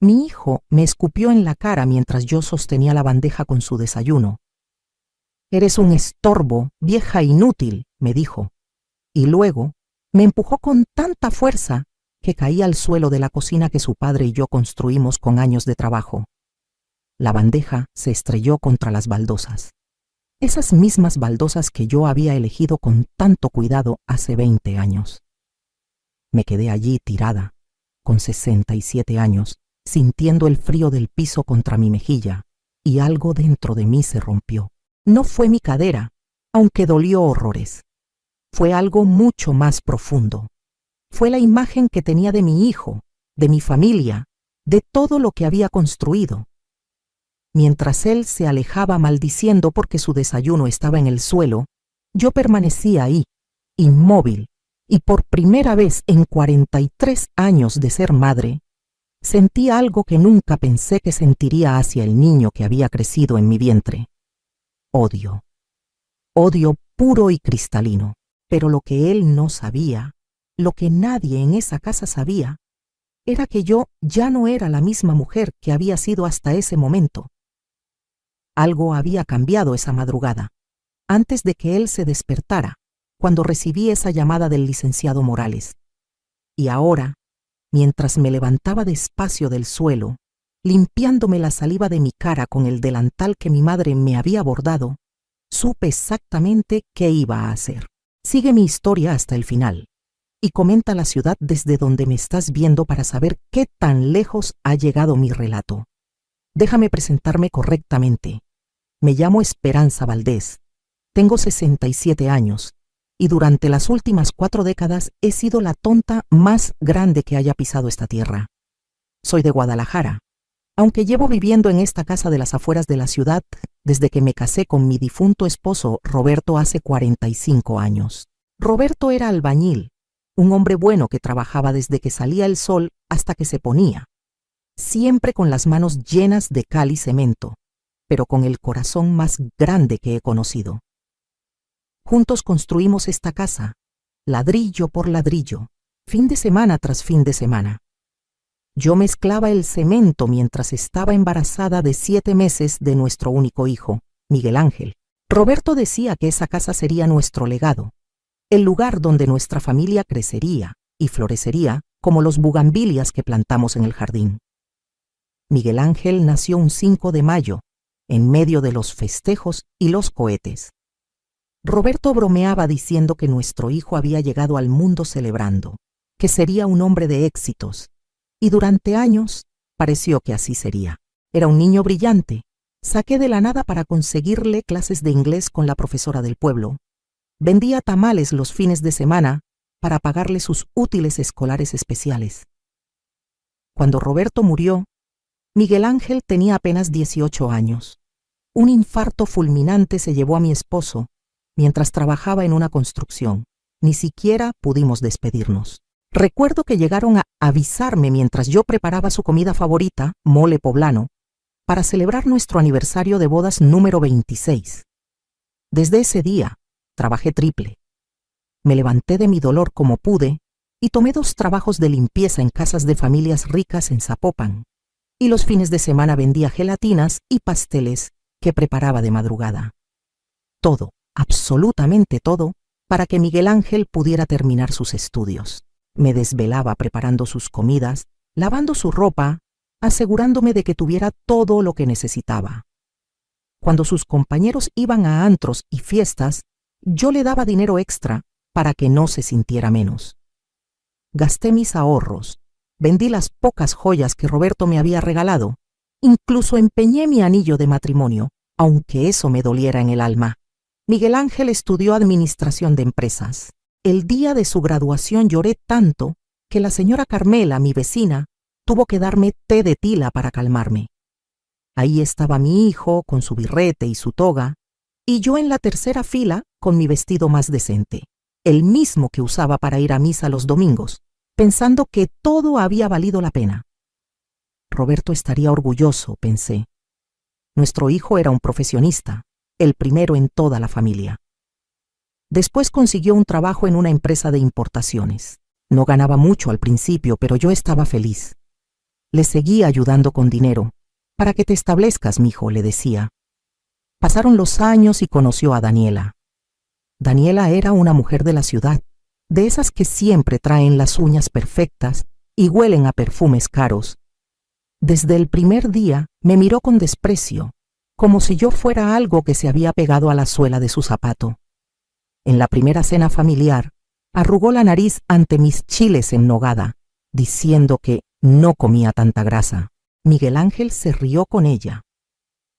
Mi hijo me escupió en la cara mientras yo sostenía la bandeja con su desayuno. «Eres un estorbo, vieja inútil», me dijo, y luego me empujó con tanta fuerza que caí al suelo de la cocina que su padre y yo construimos con años de trabajo. La bandeja se estrelló contra las baldosas. Esas mismas baldosas que yo había elegido con tanto cuidado hace 20 años. Me quedé allí tirada, con 67 años, sintiendo el frío del piso contra mi mejilla, y algo dentro de mí se rompió. No fue mi cadera, aunque dolió horrores. Fue algo mucho más profundo. Fue la imagen que tenía de mi hijo, de mi familia, de todo lo que había construido. Mientras él se alejaba maldiciendo porque su desayuno estaba en el suelo, yo permanecía ahí, inmóvil, y por primera vez en 43 años de ser madre, sentí algo que nunca pensé que sentiría hacia el niño que había crecido en mi vientre. Odio. Odio puro y cristalino. Pero lo que él no sabía, lo que nadie en esa casa sabía, era que yo ya no era la misma mujer que había sido hasta ese momento. Algo había cambiado esa madrugada, antes de que él se despertara, cuando recibí esa llamada del licenciado Morales. Y ahora, mientras me levantaba despacio del suelo, limpiándome la saliva de mi cara con el delantal que mi madre me había bordado, supe exactamente qué iba a hacer. Sigue mi historia hasta el final y comenta la ciudad desde donde me estás viendo para saber qué tan lejos ha llegado mi relato. Déjame presentarme correctamente. Me llamo Esperanza Valdés, tengo 67 años y durante las últimas 4 décadas he sido la tonta más grande que haya pisado esta tierra. Soy de Guadalajara, aunque llevo viviendo en esta casa de las afueras de la ciudad desde que me casé con mi difunto esposo Roberto hace 45 años. Roberto era albañil, un hombre bueno que trabajaba desde que salía el sol hasta que se ponía, siempre con las manos llenas de cal y cemento, pero con el corazón más grande que he conocido. Juntos construimos esta casa, ladrillo por ladrillo, fin de semana tras fin de semana. Yo mezclaba el cemento mientras estaba embarazada de 7 meses de nuestro único hijo, Miguel Ángel. Roberto decía que esa casa sería nuestro legado, el lugar donde nuestra familia crecería y florecería como los bugambilias que plantamos en el jardín. Miguel Ángel nació un 5 de mayo, en medio de los festejos y los cohetes. Roberto bromeaba diciendo que nuestro hijo había llegado al mundo celebrando, que sería un hombre de éxitos, y durante años pareció que así sería. Era un niño brillante. Saqué de la nada para conseguirle clases de inglés con la profesora del pueblo. Vendía tamales los fines de semana para pagarle sus útiles escolares especiales. Cuando Roberto murió, Miguel Ángel tenía apenas 18 años. Un infarto fulminante se llevó a mi esposo mientras trabajaba en una construcción. Ni siquiera pudimos despedirnos. Recuerdo que llegaron a avisarme mientras yo preparaba su comida favorita, mole poblano, para celebrar nuestro aniversario de bodas número 26. Desde ese día, trabajé triple. Me levanté de mi dolor como pude y tomé 2 trabajos de limpieza en casas de familias ricas en Zapopan. Y los fines de semana vendía gelatinas y pasteles que preparaba de madrugada. Todo, absolutamente todo, para que Miguel Ángel pudiera terminar sus estudios. Me desvelaba preparando sus comidas, lavando su ropa, asegurándome de que tuviera todo lo que necesitaba. Cuando sus compañeros iban a antros y fiestas, yo le daba dinero extra para que no se sintiera menos. Gasté mis ahorros, vendí las pocas joyas que Roberto me había regalado, incluso empeñé mi anillo de matrimonio, aunque eso me doliera en el alma. Miguel Ángel estudió administración de empresas. El día de su graduación lloré tanto que la señora Carmela, mi vecina, tuvo que darme té de tila para calmarme. Ahí estaba mi hijo con su birrete y su toga, y yo en la tercera fila con mi vestido más decente, el mismo que usaba para ir a misa los domingos, pensando que todo había valido la pena. Roberto estaría orgulloso, pensé. Nuestro hijo era un profesionista, el primero en toda la familia. Después consiguió un trabajo en una empresa de importaciones. No ganaba mucho al principio, pero yo estaba feliz. Le seguía ayudando con dinero. Para que te establezcas, mijo, le decía. Pasaron los años y conoció a Daniela. Daniela era una mujer de la ciudad, de esas que siempre traen las uñas perfectas y huelen a perfumes caros. Desde el primer día me miró con desprecio, como si yo fuera algo que se había pegado a la suela de su zapato. En la primera cena familiar, arrugó la nariz ante mis chiles en nogada, diciendo que no comía tanta grasa. Miguel Ángel se rió con ella.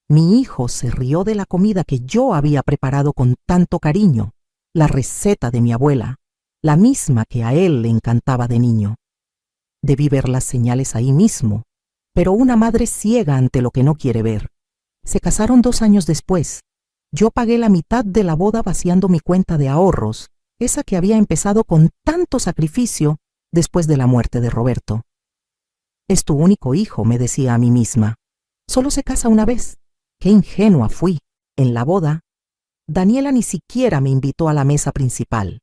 Mi hijo se rió de la comida que yo había preparado con tanto cariño, la receta de mi abuela, la misma que a él le encantaba de niño. Debí ver las señales ahí mismo, pero una madre ciega ante lo que no quiere ver. Se casaron 2 años después. Yo pagué la mitad de la boda vaciando mi cuenta de ahorros, esa que había empezado con tanto sacrificio después de la muerte de Roberto. Es tu único hijo, me decía a mí misma. Solo se casa una vez. ¡Qué ingenua fui! En la boda, Daniela ni siquiera me invitó a la mesa principal.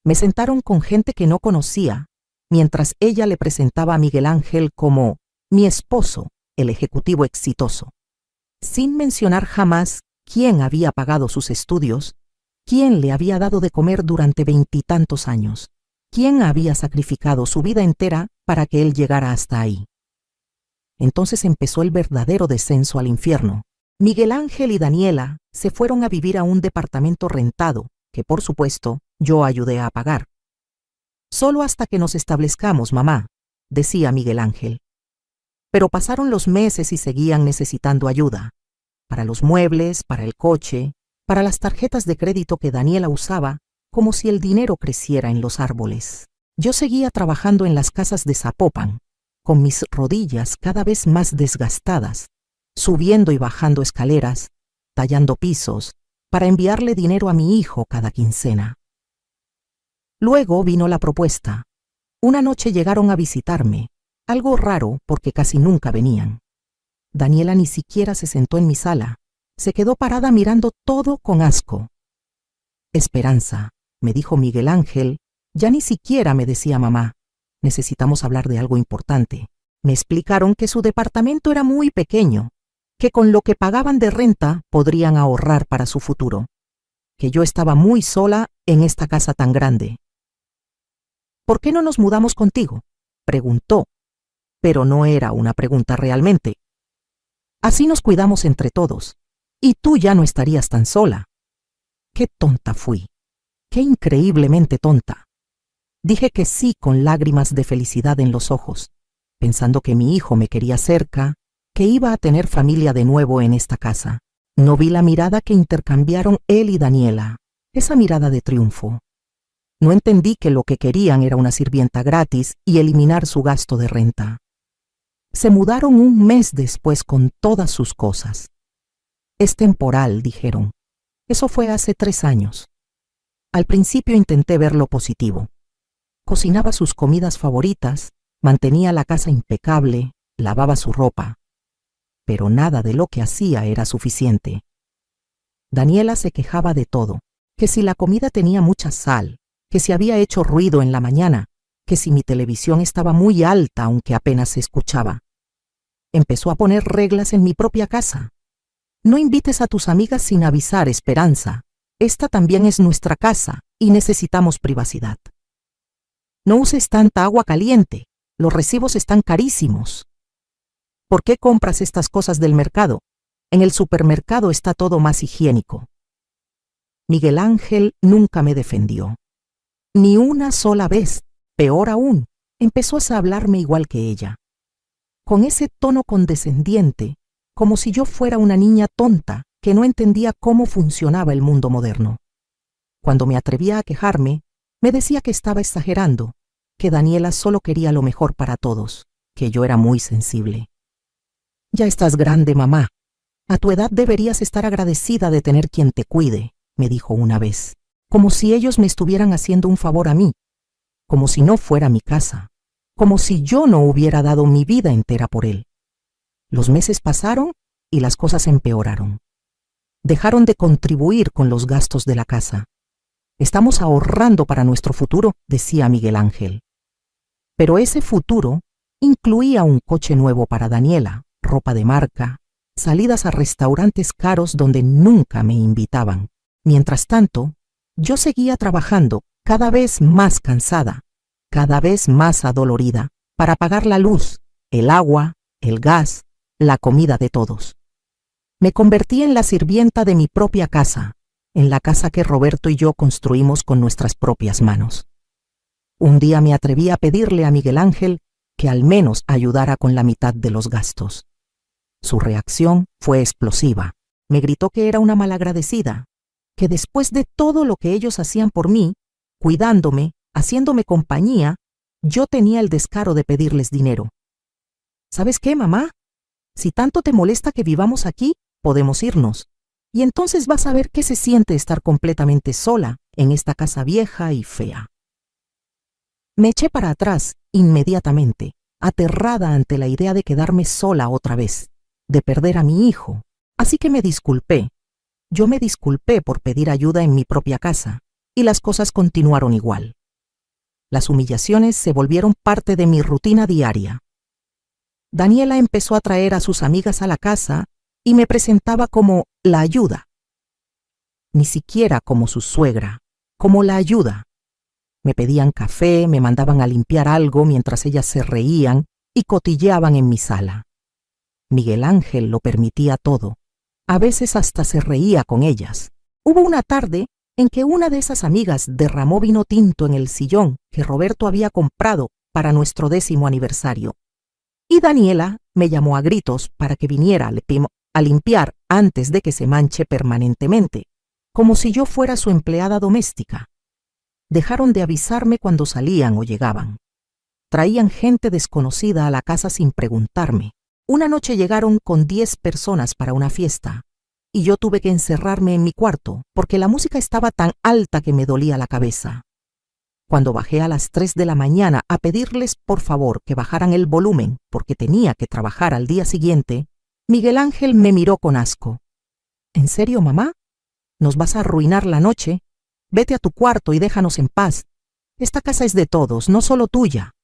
Me sentaron con gente que no conocía, mientras ella le presentaba a Miguel Ángel como mi esposo, el ejecutivo exitoso, sin mencionar jamás quién había pagado sus estudios, quién le había dado de comer durante 20 y tantos años, quién había sacrificado su vida entera para que él llegara hasta ahí. Entonces empezó el verdadero descenso al infierno. Miguel Ángel y Daniela se fueron a vivir a un departamento rentado, que por supuesto yo ayudé a pagar. Solo hasta que nos establezcamos, mamá, decía Miguel Ángel. Pero pasaron los meses y seguían necesitando ayuda. Para los muebles, para el coche, para las tarjetas de crédito que Daniela usaba, como si el dinero creciera en los árboles. Yo seguía trabajando en las casas de Zapopan, con mis rodillas cada vez más desgastadas, subiendo y bajando escaleras, tallando pisos, para enviarle dinero a mi hijo cada quincena. Luego vino la propuesta. Una noche llegaron a visitarme, algo raro porque casi nunca venían. Daniela ni siquiera se sentó en mi sala, se quedó parada mirando todo con asco. Esperanza, me dijo Miguel Ángel, ya ni siquiera me decía mamá. Necesitamos hablar de algo importante. Me explicaron que su departamento era muy pequeño, que con lo que pagaban de renta podrían ahorrar para su futuro, que yo estaba muy sola en esta casa tan grande. ¿Por qué no nos mudamos contigo?, preguntó, pero no era una pregunta realmente. Así nos cuidamos entre todos, y tú ya no estarías tan sola. Qué tonta fui, qué increíblemente tonta. Dije que sí con lágrimas de felicidad en los ojos, pensando que mi hijo me quería cerca, que iba a tener familia de nuevo en esta casa. No vi la mirada que intercambiaron él y Daniela, esa mirada de triunfo. No entendí que lo que querían era una sirvienta gratis y eliminar su gasto de renta. Se mudaron un mes después con todas sus cosas. Es temporal, dijeron. Eso fue hace 3 años. Al principio intenté ver lo positivo. Cocinaba sus comidas favoritas, mantenía la casa impecable, lavaba su ropa. Pero nada de lo que hacía era suficiente. Daniela se quejaba de todo, que si la comida tenía mucha sal, que si había hecho ruido en la mañana, que si mi televisión estaba muy alta aunque apenas se escuchaba. Empezó a poner reglas en mi propia casa. No invites a tus amigas sin avisar, Esperanza. Esta también es nuestra casa y necesitamos privacidad. No uses tanta agua caliente, los recibos están carísimos. ¿Por qué compras estas cosas del mercado? En el supermercado está todo más higiénico. Miguel Ángel nunca me defendió. Ni una sola vez, peor aún, empezó a hablarme igual que ella. Con ese tono condescendiente, como si yo fuera una niña tonta que no entendía cómo funcionaba el mundo moderno. Cuando me atrevía a quejarme, me decía que estaba exagerando, que Daniela solo quería lo mejor para todos, que yo era muy sensible. Ya estás grande, mamá. A tu edad deberías estar agradecida de tener quien te cuide, me dijo una vez, como si ellos me estuvieran haciendo un favor a mí, como si no fuera mi casa, como si yo no hubiera dado mi vida entera por él. Los meses pasaron y las cosas empeoraron. Dejaron de contribuir con los gastos de la casa. Estamos ahorrando para nuestro futuro, decía Miguel Ángel. Pero ese futuro Incluía un coche nuevo para Daniela, ropa de marca, salidas a restaurantes caros donde nunca me invitaban. Mientras tanto, yo seguía trabajando, cada vez más cansada, cada vez más adolorida, para pagar la luz, el agua, el gas, la comida de todos. Me convertí en la sirvienta de mi propia casa, en la casa que Roberto y yo construimos con nuestras propias manos. Un día me atreví a pedirle a Miguel Ángel que al menos ayudara con la mitad de los gastos. Su reacción fue explosiva. Me gritó que era una malagradecida, que después de todo lo que ellos hacían por mí, cuidándome, haciéndome compañía, yo tenía el descaro de pedirles dinero. ¿Sabes qué, mamá? Si tanto te molesta que vivamos aquí, podemos irnos. Y entonces vas a ver qué se siente estar completamente sola en esta casa vieja y fea. Me eché para atrás inmediatamente, aterrada ante la idea de quedarme sola otra vez, de perder a mi hijo. Así que me disculpé. Yo me disculpé por pedir ayuda en mi propia casa, y las cosas continuaron igual. Las humillaciones se volvieron parte de mi rutina diaria. Daniela empezó a traer a sus amigas a la casa y me presentaba como la ayuda. Ni siquiera como su suegra, como la ayuda. Me pedían café, me mandaban a limpiar algo mientras ellas se reían y cotilleaban en mi sala. Miguel Ángel lo permitía todo. A veces hasta se reía con ellas. Hubo una tarde en que una de esas amigas derramó vino tinto en el sillón que Roberto había comprado para nuestro 10º aniversario. Y Daniela me llamó a gritos para que viniera a limpiar antes de que se manche permanentemente, como si yo fuera su empleada doméstica. Dejaron de avisarme cuando salían o llegaban. Traían gente desconocida a la casa sin preguntarme. Una noche llegaron con 10 personas para una fiesta, y yo tuve que encerrarme en mi cuarto porque la música estaba tan alta que me dolía la cabeza. Cuando bajé a las 3 de la mañana a pedirles por favor que bajaran el volumen porque tenía que trabajar al día siguiente, Miguel Ángel me miró con asco. ¿En serio, mamá? ¿Nos vas a arruinar la noche? Vete a tu cuarto y déjanos en paz. Esta casa es de todos, no solo tuya.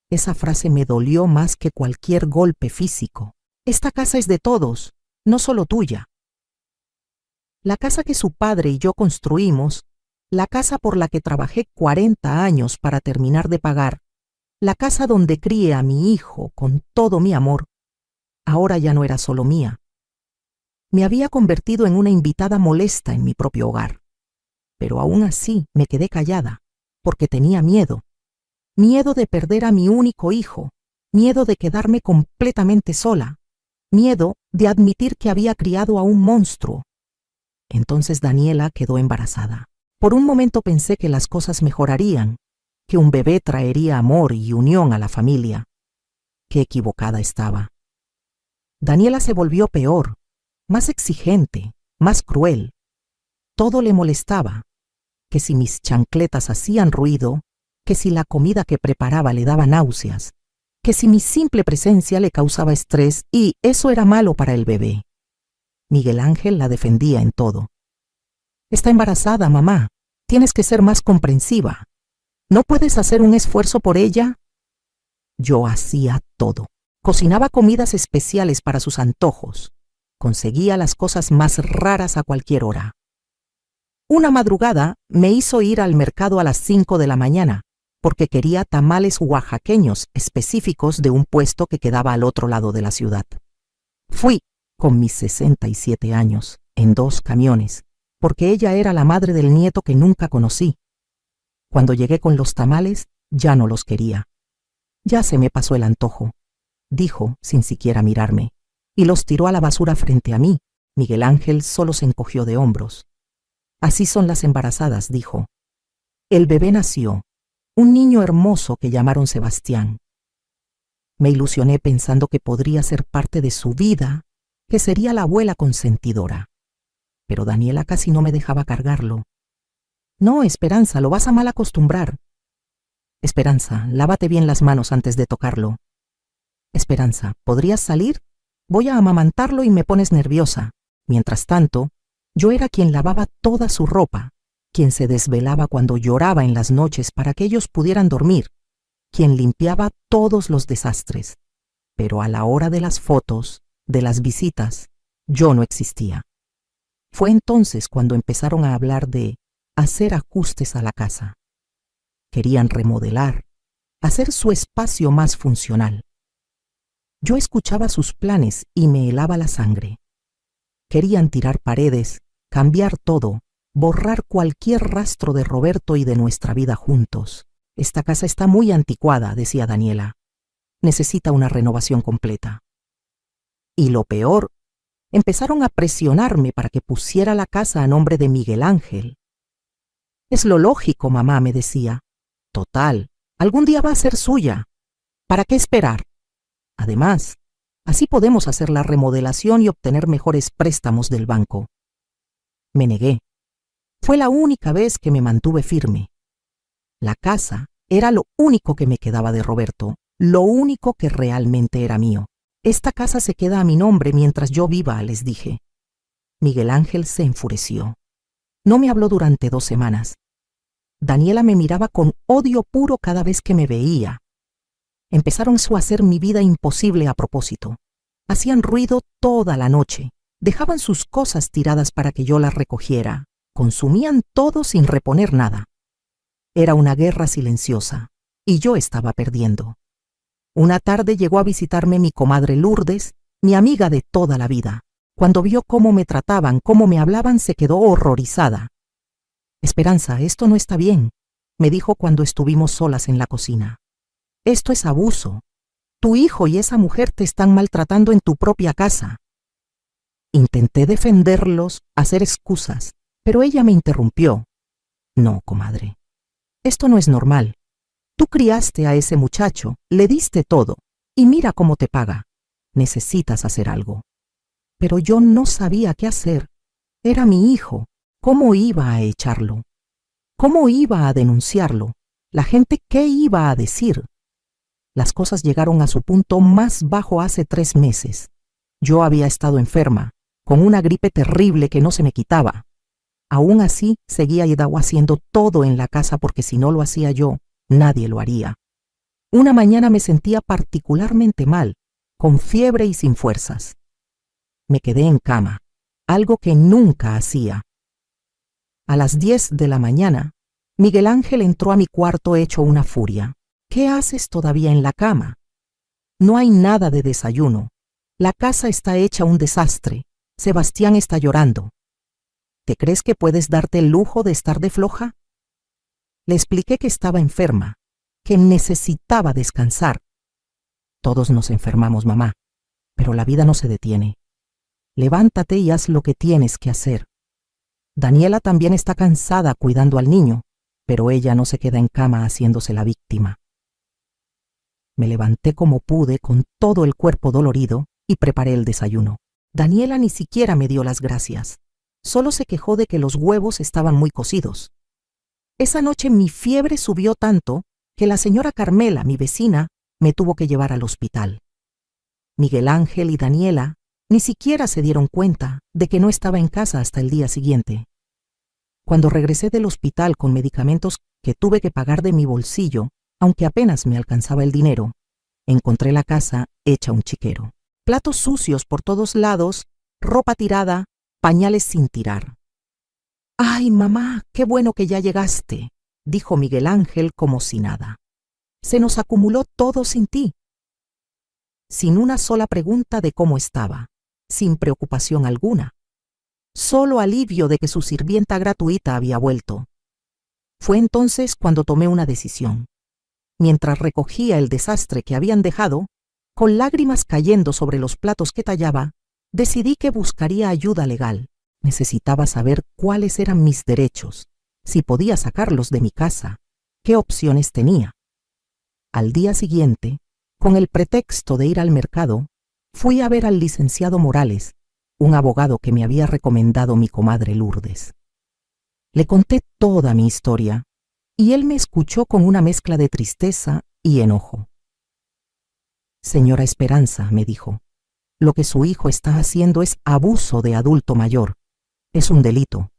Esa frase me dolió más que cualquier golpe físico. Esta casa es de todos, no solo tuya. La casa que su padre y yo construimos, la casa por la que trabajé 40 años para terminar de pagar, la casa donde crié a mi hijo con todo mi amor, ahora ya no era solo mía. Me había convertido en una invitada molesta en mi propio hogar. Pero aún así me quedé callada, porque tenía miedo. Miedo de perder a mi único hijo, miedo de quedarme completamente sola, miedo de admitir que había criado a un monstruo. Entonces Daniela quedó embarazada. Por un momento pensé que las cosas mejorarían, que un bebé traería amor y unión a la familia. Qué equivocada estaba. Daniela se volvió peor, más exigente, más cruel. Todo le molestaba, que si mis chancletas hacían ruido, que si la comida que preparaba le daba náuseas, que si mi simple presencia le causaba estrés y eso era malo para el bebé. Miguel Ángel la defendía en todo. Está embarazada, mamá. Tienes que ser más comprensiva. ¿No puedes hacer un esfuerzo por ella? Yo hacía todo. Cocinaba comidas especiales para sus antojos. Conseguía las cosas más raras a cualquier hora. Una madrugada me hizo ir al mercado a las 5 de la mañana porque quería tamales oaxaqueños específicos de un puesto que quedaba al otro lado de la ciudad. Fui, con mis 67 años, en 2 camiones, porque ella era la madre del nieto que nunca conocí. Cuando llegué con los tamales, ya no los quería. Ya se me pasó el antojo, dijo sin siquiera mirarme, y los tiró a la basura frente a mí. Miguel Ángel solo se encogió de hombros. Así son las embarazadas, dijo. El bebé nació, un niño hermoso que llamaron Sebastián. Me ilusioné pensando que podría ser parte de su vida, que sería la abuela consentidora. Pero Daniela casi no me dejaba cargarlo. No, Esperanza, lo vas a mal acostumbrar. Esperanza, lávate bien las manos antes de tocarlo. Esperanza, ¿podrías salir? Voy a amamantarlo y me pones nerviosa. Mientras tanto, yo era quien lavaba toda su ropa, quien se desvelaba cuando lloraba en las noches para que ellos pudieran dormir, quien limpiaba todos los desastres, pero a la hora de las fotos, de las visitas, yo no existía. Fue entonces cuando empezaron a hablar de hacer ajustes a la casa. Querían remodelar, hacer su espacio más funcional. Yo escuchaba sus planes y me helaba la sangre. Querían tirar paredes, cambiar todo, borrar cualquier rastro de Roberto y de nuestra vida juntos. Esta casa está muy anticuada, decía Daniela. Necesita una renovación completa. Y lo peor, empezaron a presionarme para que pusiera la casa a nombre de Miguel Ángel. Es lo lógico, mamá, me decía. Total, algún día va a ser suya. ¿Para qué esperar? Además, así podemos hacer la remodelación y obtener mejores préstamos del banco. Me negué. Fue la única vez que me mantuve firme. La casa era lo único que me quedaba de Roberto, lo único que realmente era mío. Esta casa se queda a mi nombre mientras yo viva, les dije. Miguel Ángel se enfureció. No me habló durante 2 semanas. Daniela me miraba con odio puro cada vez que me veía. Empezaron a hacer mi vida imposible a propósito. Hacían ruido toda la noche. Dejaban sus cosas tiradas para que yo las recogiera. Consumían todo sin reponer nada. Era una guerra silenciosa, y yo estaba perdiendo. Una tarde llegó a visitarme mi comadre Lourdes, mi amiga de toda la vida. Cuando vio cómo me trataban, cómo me hablaban, se quedó horrorizada. Esperanza, esto no está bien, me dijo cuando estuvimos solas en la cocina. Esto es abuso. Tu hijo y esa mujer te están maltratando en tu propia casa. Intenté defenderlos, hacer excusas, pero ella me interrumpió. No, comadre, esto no es normal. Tú criaste a ese muchacho, le diste todo, y mira cómo te paga. Necesitas hacer algo. Pero yo no sabía qué hacer. Era mi hijo. ¿Cómo iba a echarlo? ¿Cómo iba a denunciarlo? ¿La gente qué iba a decir? Las cosas llegaron a su punto más bajo hace 3 meses. Yo había estado enferma, con una gripe terrible que no se me quitaba. Aún así, seguía Idaho haciendo todo en la casa porque si no lo hacía yo, nadie lo haría. Una mañana me sentía particularmente mal, con fiebre y sin fuerzas. Me quedé en cama, algo que nunca hacía. A las 10 de la mañana, Miguel Ángel entró a mi cuarto hecho una furia. ¿Qué haces todavía en la cama? No hay nada de desayuno. La casa está hecha un desastre. Sebastián está llorando. ¿Te crees que puedes darte el lujo de estar de floja? Le expliqué que estaba enferma, que necesitaba descansar. Todos nos enfermamos, mamá, pero la vida no se detiene. Levántate y haz lo que tienes que hacer. Daniela también está cansada cuidando al niño, pero ella no se queda en cama haciéndose la víctima. Me levanté como pude con todo el cuerpo dolorido y preparé el desayuno. Daniela ni siquiera me dio las gracias. Solo se quejó de que los huevos estaban muy cocidos. Esa noche mi fiebre subió tanto que la señora Carmela, mi vecina, me tuvo que llevar al hospital. Miguel Ángel y Daniela ni siquiera se dieron cuenta de que no estaba en casa hasta el día siguiente. Cuando regresé del hospital con medicamentos que tuve que pagar de mi bolsillo, aunque apenas me alcanzaba el dinero, encontré la casa hecha un chiquero. Platos sucios por todos lados, ropa tirada, pañales sin tirar. «Ay, mamá, qué bueno que ya llegaste», dijo Miguel Ángel como si nada. «Se nos acumuló todo sin ti». Sin una sola pregunta de cómo estaba, sin preocupación alguna. Solo alivio de que su sirvienta gratuita había vuelto. Fue entonces cuando tomé una decisión. Mientras recogía el desastre que habían dejado, con lágrimas cayendo sobre los platos que tallaba, decidí que buscaría ayuda legal. Necesitaba saber cuáles eran mis derechos, si podía sacarlos de mi casa, qué opciones tenía. Al día siguiente, con el pretexto de ir al mercado, fui a ver al licenciado Morales, un abogado que me había recomendado mi comadre Lourdes. Le conté toda mi historia, y él me escuchó con una mezcla de tristeza y enojo. «Señora Esperanza», me dijo, «lo que su hijo está haciendo es abuso de adulto mayor. Es un delito.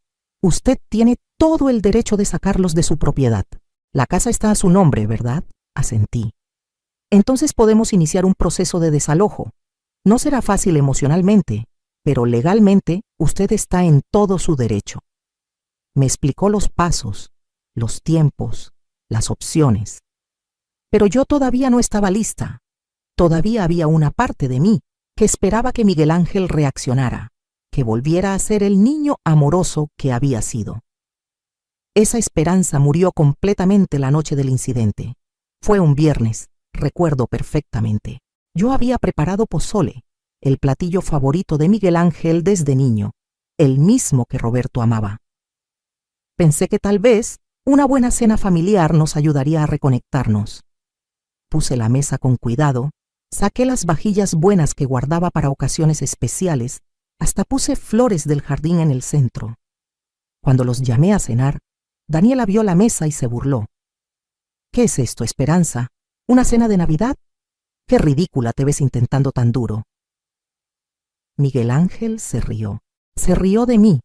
Usted tiene todo el derecho de sacarlos de su propiedad. La casa está a su nombre, ¿verdad? asentí. Entonces podemos iniciar un proceso de desalojo. No será fácil emocionalmente, pero legalmente usted está en todo su derecho. Me explicó los pasos, los tiempos, las opciones. Pero yo todavía no estaba lista. Todavía había una parte de mí que esperaba que Miguel Ángel reaccionara, que volviera a ser el niño amoroso que había sido. Esa esperanza murió completamente la noche del incidente. Fue un viernes, recuerdo perfectamente. Yo había preparado pozole, el platillo favorito de Miguel Ángel desde niño, el mismo que Roberto amaba. Pensé que tal vez una buena cena familiar nos ayudaría a reconectarnos. Puse la mesa con cuidado, saqué las vajillas buenas que guardaba para ocasiones especiales, hasta puse flores del jardín en el centro. Cuando los llamé a cenar, Daniela vio la mesa y se burló. ¿Qué es esto, Esperanza? ¿Una cena de Navidad? Qué ridícula te ves intentando tan duro. Miguel Ángel se rió. Se rió de mí,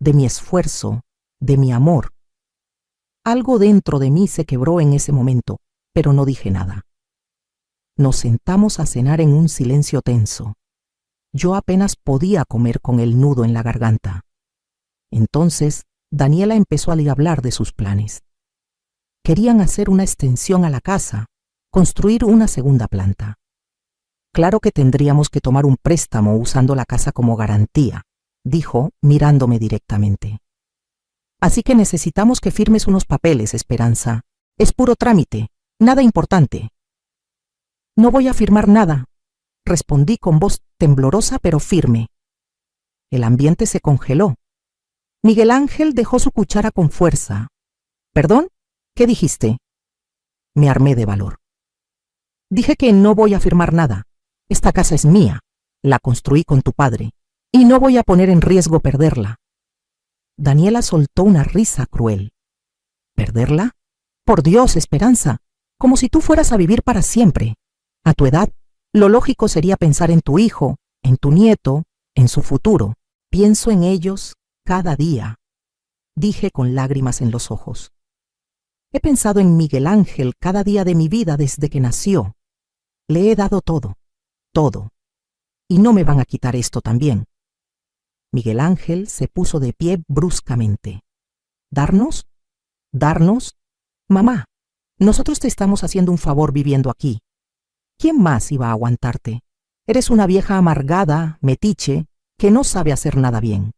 de mi esfuerzo, de mi amor. Algo dentro de mí se quebró en ese momento, pero no dije nada. Nos sentamos a cenar en un silencio tenso. Yo apenas podía comer con el nudo en la garganta. Entonces, Daniela empezó a hablar de sus planes. Querían hacer una extensión a la casa, construir una segunda planta. Claro que tendríamos que tomar un préstamo usando la casa como garantía, dijo, mirándome directamente. Así que necesitamos que firmes unos papeles, Esperanza. Es puro trámite, nada importante. No voy a firmar nada, respondí con voz temblorosa pero firme. El ambiente se congeló. Miguel Ángel dejó su cuchara con fuerza. ¿Perdón? ¿Qué dijiste? Me armé de valor. Dije que no voy a firmar nada. Esta casa es mía. La construí con tu padre. Y no voy a poner en riesgo perderla. Daniela soltó una risa cruel. ¿Perderla? Por Dios, Esperanza, como si tú fueras a vivir para siempre. A tu edad, lo lógico sería pensar en tu hijo, en tu nieto, en su futuro. Pienso en ellos cada día, dije con lágrimas en los ojos. He pensado en Miguel Ángel cada día de mi vida desde que nació. Le he dado todo, todo. Y no me van a quitar esto también. Miguel Ángel se puso de pie bruscamente. ¿Darnos? ¿Darnos? Mamá, nosotros te estamos haciendo un favor viviendo aquí. ¿Quién más iba a aguantarte? Eres una vieja amargada, metiche, que no sabe hacer nada bien.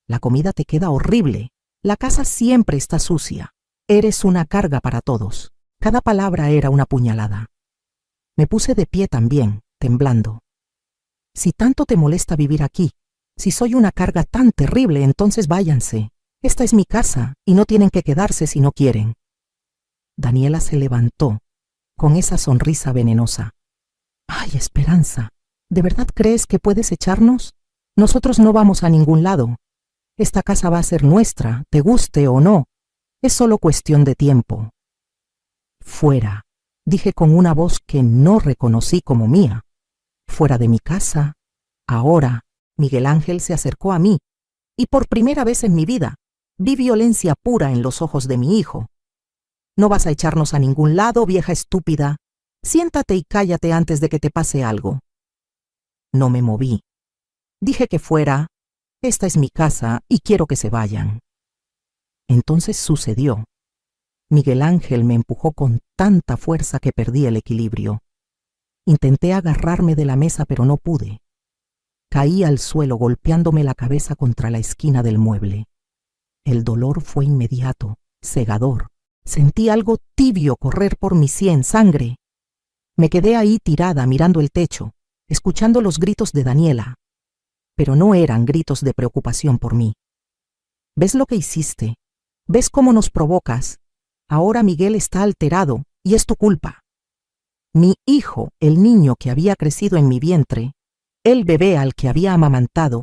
La comida te queda horrible. La casa siempre está sucia. Eres una carga para todos. Cada palabra era una puñalada. Me puse de pie también, temblando. Si tanto te molesta vivir aquí, si soy una carga tan terrible, entonces váyanse. Esta es mi casa y no tienen que quedarse si no quieren. Daniela se levantó, con esa sonrisa venenosa. Ay, Esperanza, ¿de verdad crees que puedes echarnos? Nosotros no vamos a ningún lado. Esta casa va a ser nuestra, te guste o no. Es solo cuestión de tiempo. Fuera, dije con una voz que no reconocí como mía. Fuera de mi casa. Ahora, Miguel Ángel se acercó a mí, y por primera vez en mi vida, vi violencia pura en los ojos de mi hijo. No vas a echarnos a ningún lado, vieja estúpida. Siéntate y cállate antes de que te pase algo. No me moví. Dije que fuera. Esta es mi casa y quiero que se vayan. Entonces sucedió. Miguel Ángel me empujó con tanta fuerza que perdí el equilibrio. Intenté agarrarme de la mesa, pero no pude. Caí al suelo golpeándome la cabeza contra la esquina del mueble. El dolor fue inmediato, cegador. Sentí algo tibio correr por mi sien, sangre. Me quedé ahí tirada mirando el techo, escuchando los gritos de Daniela. Pero no eran gritos de preocupación por mí. ¿Ves lo que hiciste? ¿Ves cómo nos provocas? Ahora Miguel está alterado y es tu culpa. Mi hijo, el niño que había crecido en mi vientre, el bebé al que había amamantado,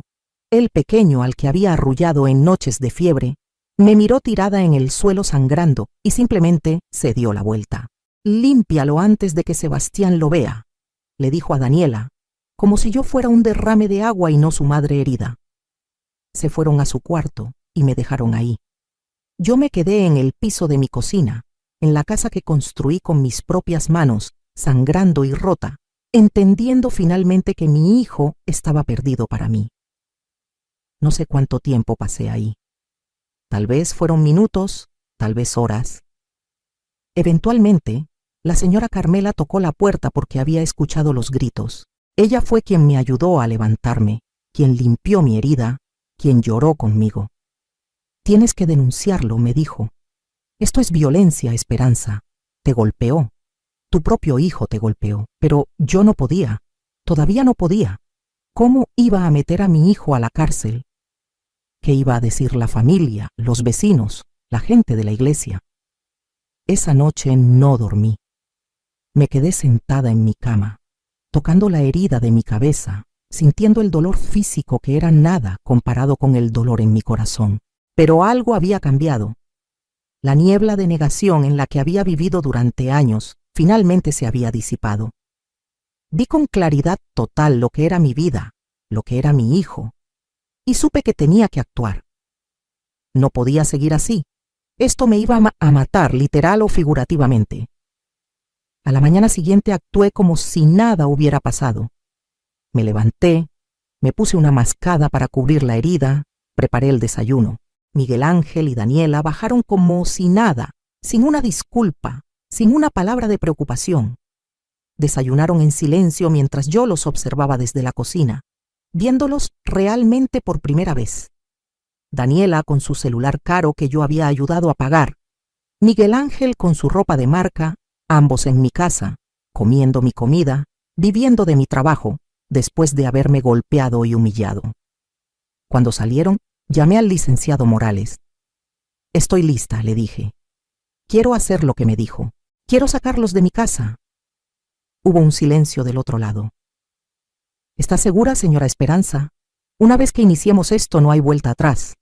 el pequeño al que había arrullado en noches de fiebre, me miró tirada en el suelo sangrando y simplemente se dio la vuelta. Límpialo antes de que Sebastián lo vea, le dijo a Daniela, como si yo fuera un derrame de agua y no su madre herida. Se fueron a su cuarto y me dejaron ahí. Yo me quedé en el piso de mi cocina, en la casa que construí con mis propias manos, sangrando y rota, entendiendo finalmente que mi hijo estaba perdido para mí. No sé cuánto tiempo pasé ahí. Tal vez fueron minutos, tal vez horas. Eventualmente, la señora Carmela tocó la puerta porque había escuchado los gritos. Ella fue quien me ayudó a levantarme, quien limpió mi herida, quien lloró conmigo. Tienes que denunciarlo, me dijo. Esto es violencia, Esperanza. Te golpeó. Tu propio hijo te golpeó, pero yo no podía. Todavía no podía. ¿Cómo iba a meter a mi hijo a la cárcel? ¿Qué iba a decir la familia, los vecinos, la gente de la iglesia? Esa noche no dormí. Me quedé sentada en mi cama, tocando la herida de mi cabeza, sintiendo el dolor físico que era nada comparado con el dolor en mi corazón. Pero algo había cambiado. La niebla de negación en la que había vivido durante años finalmente se había disipado. Vi con claridad total lo que era mi vida, lo que era mi hijo, y supe que tenía que actuar. No podía seguir así. Esto me iba a matar, literal o figurativamente. A la mañana siguiente actué como si nada hubiera pasado. Me levanté, me puse una mascada para cubrir la herida, preparé el desayuno. Miguel Ángel y Daniela bajaron como si nada, sin una disculpa, sin una palabra de preocupación. Desayunaron en silencio mientras yo los observaba desde la cocina, viéndolos realmente por primera vez. Daniela con su celular caro que yo había ayudado a pagar, Miguel Ángel con su ropa de marca, ambos en mi casa, comiendo mi comida, viviendo de mi trabajo, después de haberme golpeado y humillado. Cuando salieron, llamé al licenciado Morales. Estoy lista, le dije. Quiero hacer lo que me dijo. Quiero sacarlos de mi casa. Hubo un silencio del otro lado. ¿Está segura, señora Esperanza? Una vez que iniciemos esto no hay vuelta atrás.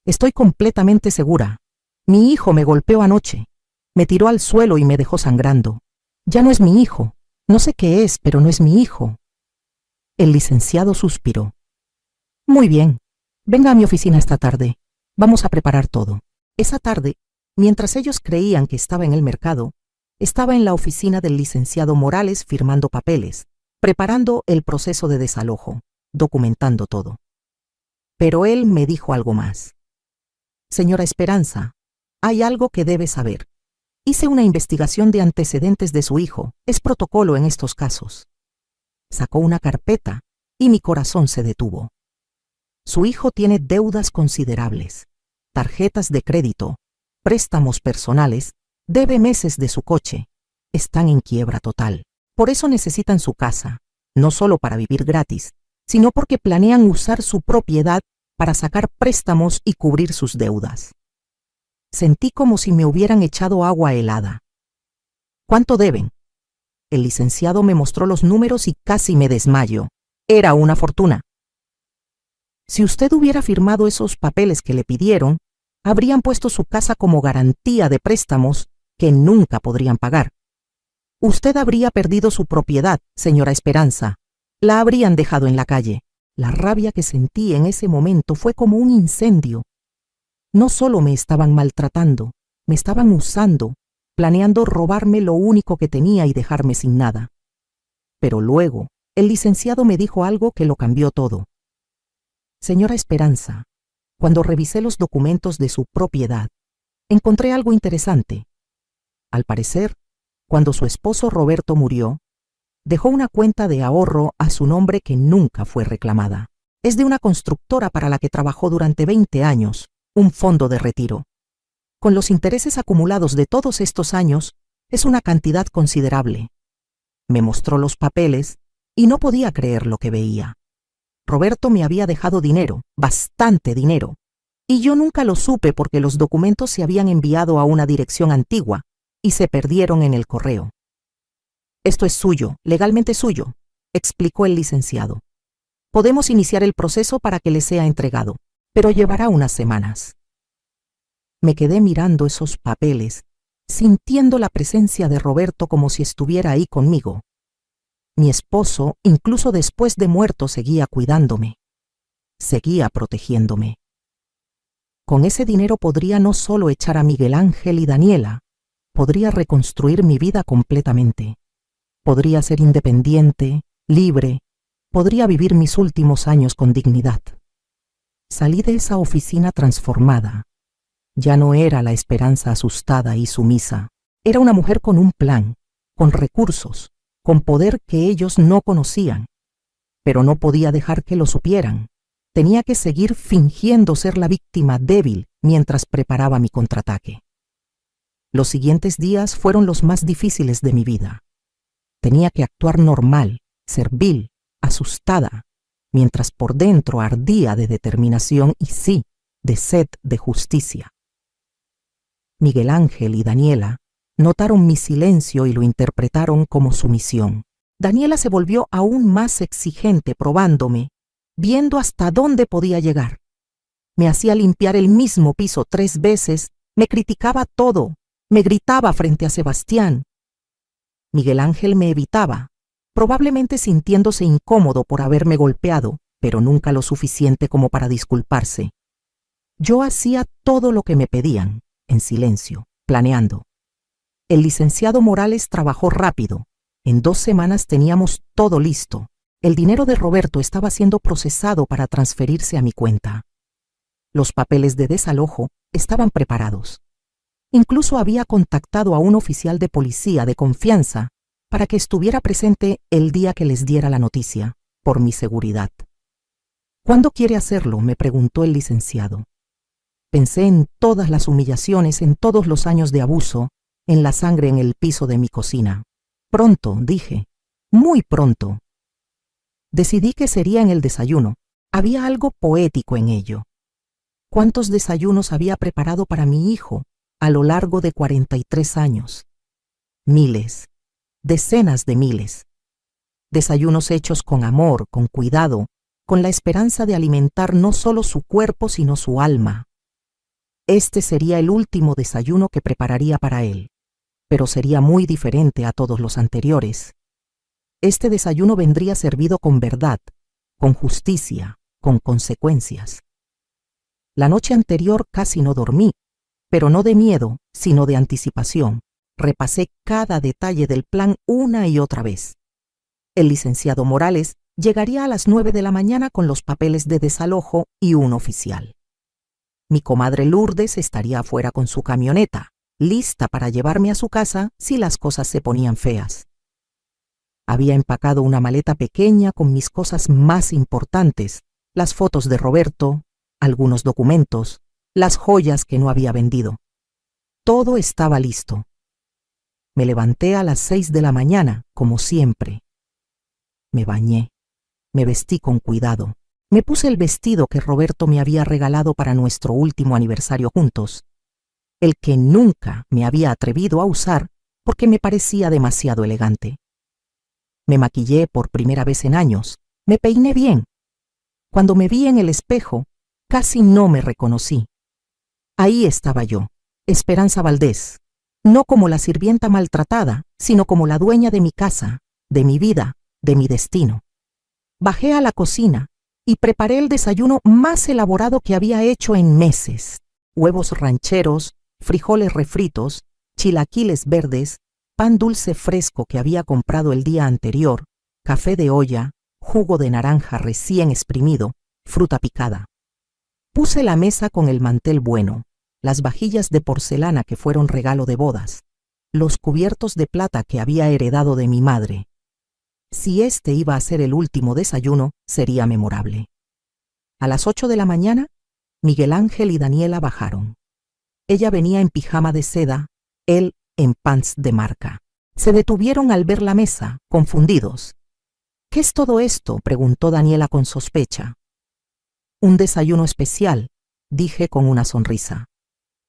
Estoy completamente segura. Mi hijo me golpeó anoche. Me tiró al suelo y me dejó sangrando. Ya no es mi hijo. No sé qué es, pero no es mi hijo. El licenciado suspiró. Muy bien. Venga a mi oficina esta tarde. Vamos a preparar todo. Esa tarde, mientras ellos creían que estaba en el mercado, estaba en la oficina del licenciado Morales firmando papeles, preparando el proceso de desalojo, documentando todo. Pero él me dijo algo más. Señora Esperanza, hay algo que debe saber. Hice una investigación de antecedentes de su hijo. Es protocolo en estos casos. Sacó una carpeta y mi corazón se detuvo. Su hijo tiene deudas considerables, tarjetas de crédito, préstamos personales, debe meses de su coche. Están en quiebra total. Por eso necesitan su casa, no solo para vivir gratis, sino porque planean usar su propiedad para sacar préstamos y cubrir sus deudas. Sentí como si me hubieran echado agua helada. ¿Cuánto deben? El licenciado me mostró los números y casi me desmayo. Era una fortuna. Si usted hubiera firmado esos papeles que le pidieron, habrían puesto su casa como garantía de préstamos que nunca podrían pagar. Usted habría perdido su propiedad, señora Esperanza. La habrían dejado en la calle. La rabia que sentí en ese momento fue como un incendio. No solo me estaban maltratando, me estaban usando, planeando robarme lo único que tenía y dejarme sin nada. Pero luego, el licenciado me dijo algo que lo cambió todo. Señora Esperanza, cuando revisé los documentos de su propiedad, encontré algo interesante. Al parecer, cuando su esposo Roberto murió, dejó una cuenta de ahorro a su nombre que nunca fue reclamada. Es de una constructora para la que trabajó durante 20 años, un fondo de retiro. Con los intereses acumulados de todos estos años, es una cantidad considerable. Me mostró los papeles y no podía creer lo que veía. Roberto me había dejado dinero, bastante dinero, y yo nunca lo supe porque los documentos se habían enviado a una dirección antigua y se perdieron en el correo. Esto es suyo, legalmente suyo, explicó el licenciado. Podemos iniciar el proceso para que le sea entregado, pero llevará unas semanas. Me quedé mirando esos papeles, sintiendo la presencia de Roberto como si estuviera ahí conmigo. Mi esposo, incluso después de muerto, seguía cuidándome, seguía protegiéndome. Con ese dinero podría no solo echar a Miguel Ángel y Daniela, podría reconstruir mi vida completamente. Podría ser independiente, libre, podría vivir mis últimos años con dignidad. Salí de esa oficina transformada. Ya no era la esperanza asustada y sumisa. Era una mujer con un plan, con recursos, con poder que ellos no conocían. Pero no podía dejar que lo supieran. Tenía que seguir fingiendo ser la víctima débil mientras preparaba mi contraataque. Los siguientes días fueron los más difíciles de mi vida. Tenía que actuar normal, servil, asustada, mientras por dentro ardía de determinación y sí, de sed de justicia. Miguel Ángel y Daniela notaron mi silencio y lo interpretaron como sumisión. Daniela se volvió aún más exigente probándome, viendo hasta dónde podía llegar. Me hacía limpiar el mismo piso 3 veces, me criticaba todo, me gritaba frente a Sebastián. Miguel Ángel me evitaba, probablemente sintiéndose incómodo por haberme golpeado, pero nunca lo suficiente como para disculparse. Yo hacía todo lo que me pedían, en silencio, planeando. El licenciado Morales trabajó rápido. En 2 semanas teníamos todo listo. El dinero de Roberto estaba siendo procesado para transferirse a mi cuenta. Los papeles de desalojo estaban preparados. Incluso había contactado a un oficial de policía de confianza para que estuviera presente el día que les diera la noticia, por mi seguridad. ¿Cuándo quiere hacerlo?, me preguntó el licenciado. Pensé en todas las humillaciones, en todos los años de abuso, en la sangre en el piso de mi cocina. Pronto, dije, muy pronto. Decidí que sería en el desayuno. Había algo poético en ello. ¿Cuántos desayunos había preparado para mi hijo a lo largo de 43 años? Miles, decenas de miles. Desayunos hechos con amor, con cuidado, con la esperanza de alimentar no solo su cuerpo, sino su alma. Este sería el último desayuno que prepararía para él, pero sería muy diferente a todos los anteriores. Este desayuno vendría servido con verdad, con justicia, con consecuencias. La noche anterior casi no dormí, pero no de miedo, sino de anticipación. Repasé cada detalle del plan una y otra vez. El licenciado Morales llegaría a las 9 de la mañana con los papeles de desalojo y un oficial. Mi comadre Lourdes estaría afuera con su camioneta, lista para llevarme a su casa si las cosas se ponían feas. Había empacado una maleta pequeña con mis cosas más importantes, las fotos de Roberto, algunos documentos, las joyas que no había vendido. Todo estaba listo. Me levanté a las 6 de la mañana, como siempre. Me bañé, me vestí con cuidado. Me puse el vestido que Roberto me había regalado para nuestro último aniversario juntos, el que nunca me había atrevido a usar porque me parecía demasiado elegante. Me maquillé por primera vez en años, me peiné bien. Cuando me vi en el espejo, casi no me reconocí. Ahí estaba yo, Esperanza Valdés, no como la sirvienta maltratada, sino como la dueña de mi casa, de mi vida, de mi destino. Bajé a la cocina y preparé el desayuno más elaborado que había hecho en meses. Huevos rancheros, frijoles refritos, chilaquiles verdes, pan dulce fresco que había comprado el día anterior, café de olla, jugo de naranja recién exprimido, fruta picada. Puse la mesa con el mantel bueno, las vajillas de porcelana que fueron regalo de bodas, los cubiertos de plata que había heredado de mi madre. Si este iba a ser el último desayuno, sería memorable. A las 8 de la mañana, Miguel Ángel y Daniela bajaron. Ella venía en pijama de seda, él en pants de marca. Se detuvieron al ver la mesa, confundidos. ¿Qué es todo esto?, preguntó Daniela con sospecha. Un desayuno especial, dije con una sonrisa.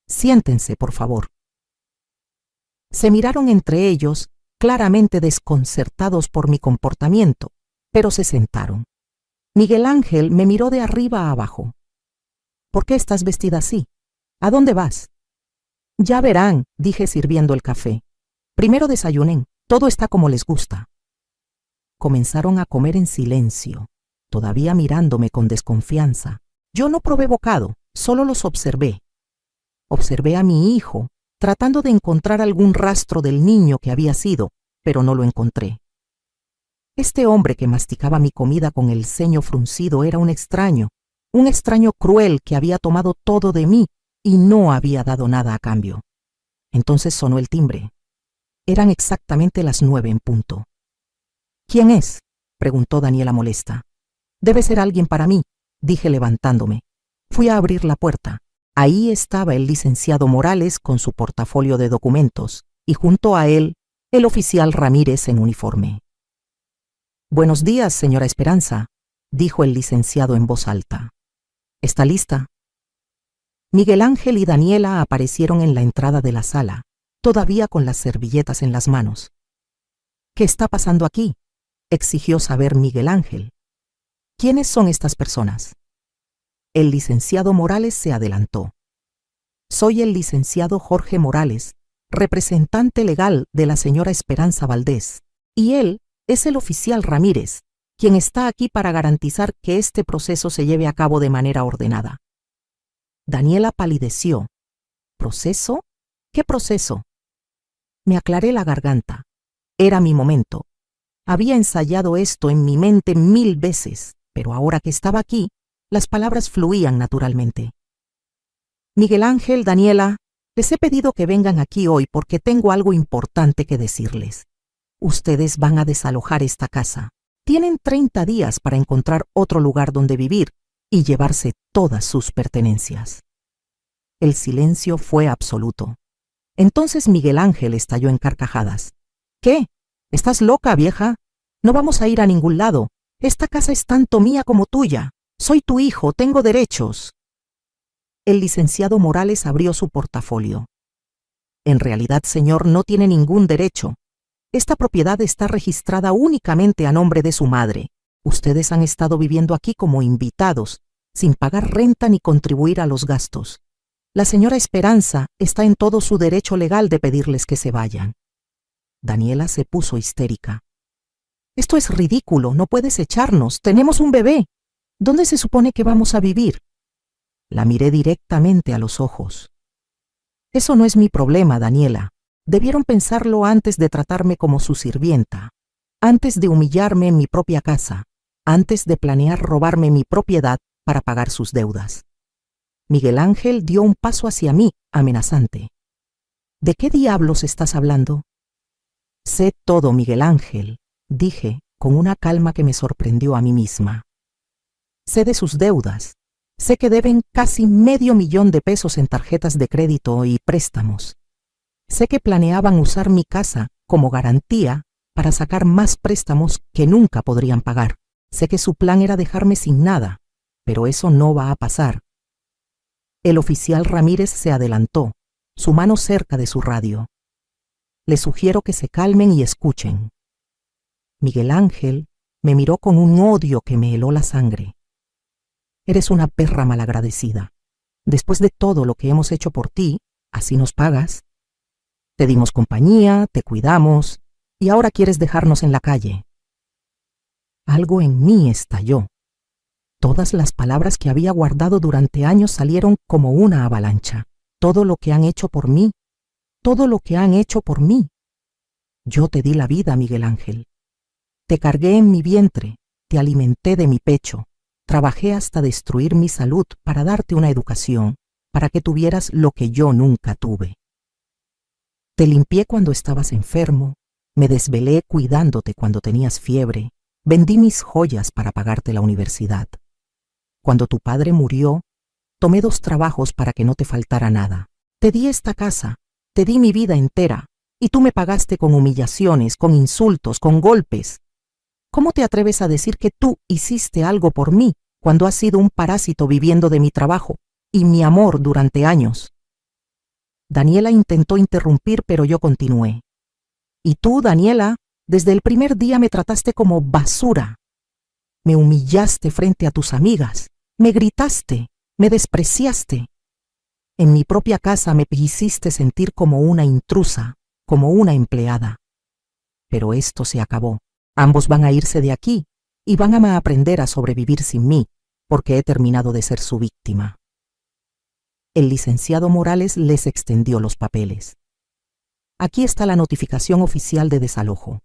Siéntense, por favor. Se miraron entre ellos, claramente desconcertados por mi comportamiento, pero se sentaron. Miguel Ángel me miró de arriba a abajo. ¿Por qué estás vestida así? ¿A dónde vas? Ya verán, dije sirviendo el café. Primero desayunen, todo está como les gusta. Comenzaron a comer en silencio, todavía mirándome con desconfianza. Yo no probé bocado, solo los observé. Observé a mi hijo, tratando de encontrar algún rastro del niño que había sido, pero no lo encontré. Este hombre que masticaba mi comida con el ceño fruncido era un extraño cruel que había tomado todo de mí y no había dado nada a cambio. Entonces sonó el timbre. Eran exactamente las 9 en punto. ¿Quién es?, preguntó Daniela molesta. Debe ser alguien para mí, dije levantándome. Fui a abrir la puerta. Ahí estaba el licenciado Morales con su portafolio de documentos y junto a él el oficial Ramírez en uniforme. Buenos días, señora Esperanza, dijo el licenciado en voz alta. ¿Está lista? Miguel Ángel y Daniela aparecieron en la entrada de la sala, todavía con las servilletas en las manos. ¿Qué está pasando aquí?, exigió saber Miguel Ángel. ¿Quiénes son estas personas? El licenciado Morales se adelantó. Soy el licenciado Jorge Morales, representante legal de la señora Esperanza Valdés, y él es el oficial Ramírez, quien está aquí para garantizar que este proceso se lleve a cabo de manera ordenada. Daniela palideció. ¿Proceso? ¿Qué proceso? Me aclaré la garganta. Era mi momento. Había ensayado esto en mi mente 1000 veces, pero ahora que estaba aquí, las palabras fluían naturalmente. Miguel Ángel, Daniela, les he pedido que vengan aquí hoy porque tengo algo importante que decirles. Ustedes van a desalojar esta casa. Tienen 30 días para encontrar otro lugar donde vivir y llevarse todas sus pertenencias. El silencio fue absoluto. Entonces Miguel Ángel estalló en carcajadas. ¿Qué? ¿Estás loca, vieja? No vamos a ir a ningún lado. Esta casa es tanto mía como tuya. Soy tu hijo, tengo derechos. El licenciado Morales abrió su portafolio. En realidad, señor, no tiene ningún derecho. Esta propiedad está registrada únicamente a nombre de su madre. Ustedes han estado viviendo aquí como invitados, sin pagar renta ni contribuir a los gastos. La señora Esperanza está en todo su derecho legal de pedirles que se vayan. Daniela se puso histérica. Esto es ridículo, no puedes echarnos, tenemos un bebé. ¿Dónde se supone que vamos a vivir? La miré directamente a los ojos. Eso no es mi problema, Daniela. Debieron pensarlo antes de tratarme como su sirvienta, antes de humillarme en mi propia casa, antes de planear robarme mi propiedad para pagar sus deudas. Miguel Ángel dio un paso hacia mí, amenazante. ¿De qué diablos estás hablando? Sé todo, Miguel Ángel, dije con una calma que me sorprendió a mí misma. Sé de sus deudas. Sé que deben casi $500,000 en tarjetas de crédito y préstamos. Sé que planeaban usar mi casa como garantía para sacar más préstamos que nunca podrían pagar. Sé que su plan era dejarme sin nada, pero eso no va a pasar. El oficial Ramírez se adelantó, su mano cerca de su radio. Les sugiero que se calmen y escuchen. Miguel Ángel me miró con un odio que me heló la sangre. Eres una perra malagradecida. Después de todo lo que hemos hecho por ti, ¿así nos pagas? Te dimos compañía, te cuidamos, y ahora quieres dejarnos en la calle. Algo en mí estalló. Todas las palabras que había guardado durante años salieron como una avalancha. Todo lo que han hecho por mí, todo lo que han hecho por mí. Yo te di la vida, Miguel Ángel. Te cargué en mi vientre, te alimenté de mi pecho, trabajé hasta destruir mi salud para darte una educación, para que tuvieras lo que yo nunca tuve. Te limpié cuando estabas enfermo, me desvelé cuidándote cuando tenías fiebre, vendí mis joyas para pagarte la universidad. Cuando tu padre murió, tomé 2 trabajos para que no te faltara nada. Te di esta casa, te di mi vida entera, y tú me pagaste con humillaciones, con insultos, con golpes. ¿Cómo te atreves a decir que tú hiciste algo por mí cuando has sido un parásito viviendo de mi trabajo y mi amor durante años? Daniela intentó interrumpir, pero yo continué. Y tú, Daniela, desde el primer día me trataste como basura. Me humillaste frente a tus amigas, me gritaste, me despreciaste. En mi propia casa me hiciste sentir como una intrusa, como una empleada. Pero esto se acabó. Ambos van a irse de aquí y van a aprender a sobrevivir sin mí, porque he terminado de ser su víctima. El licenciado Morales les extendió los papeles. Aquí está la notificación oficial de desalojo.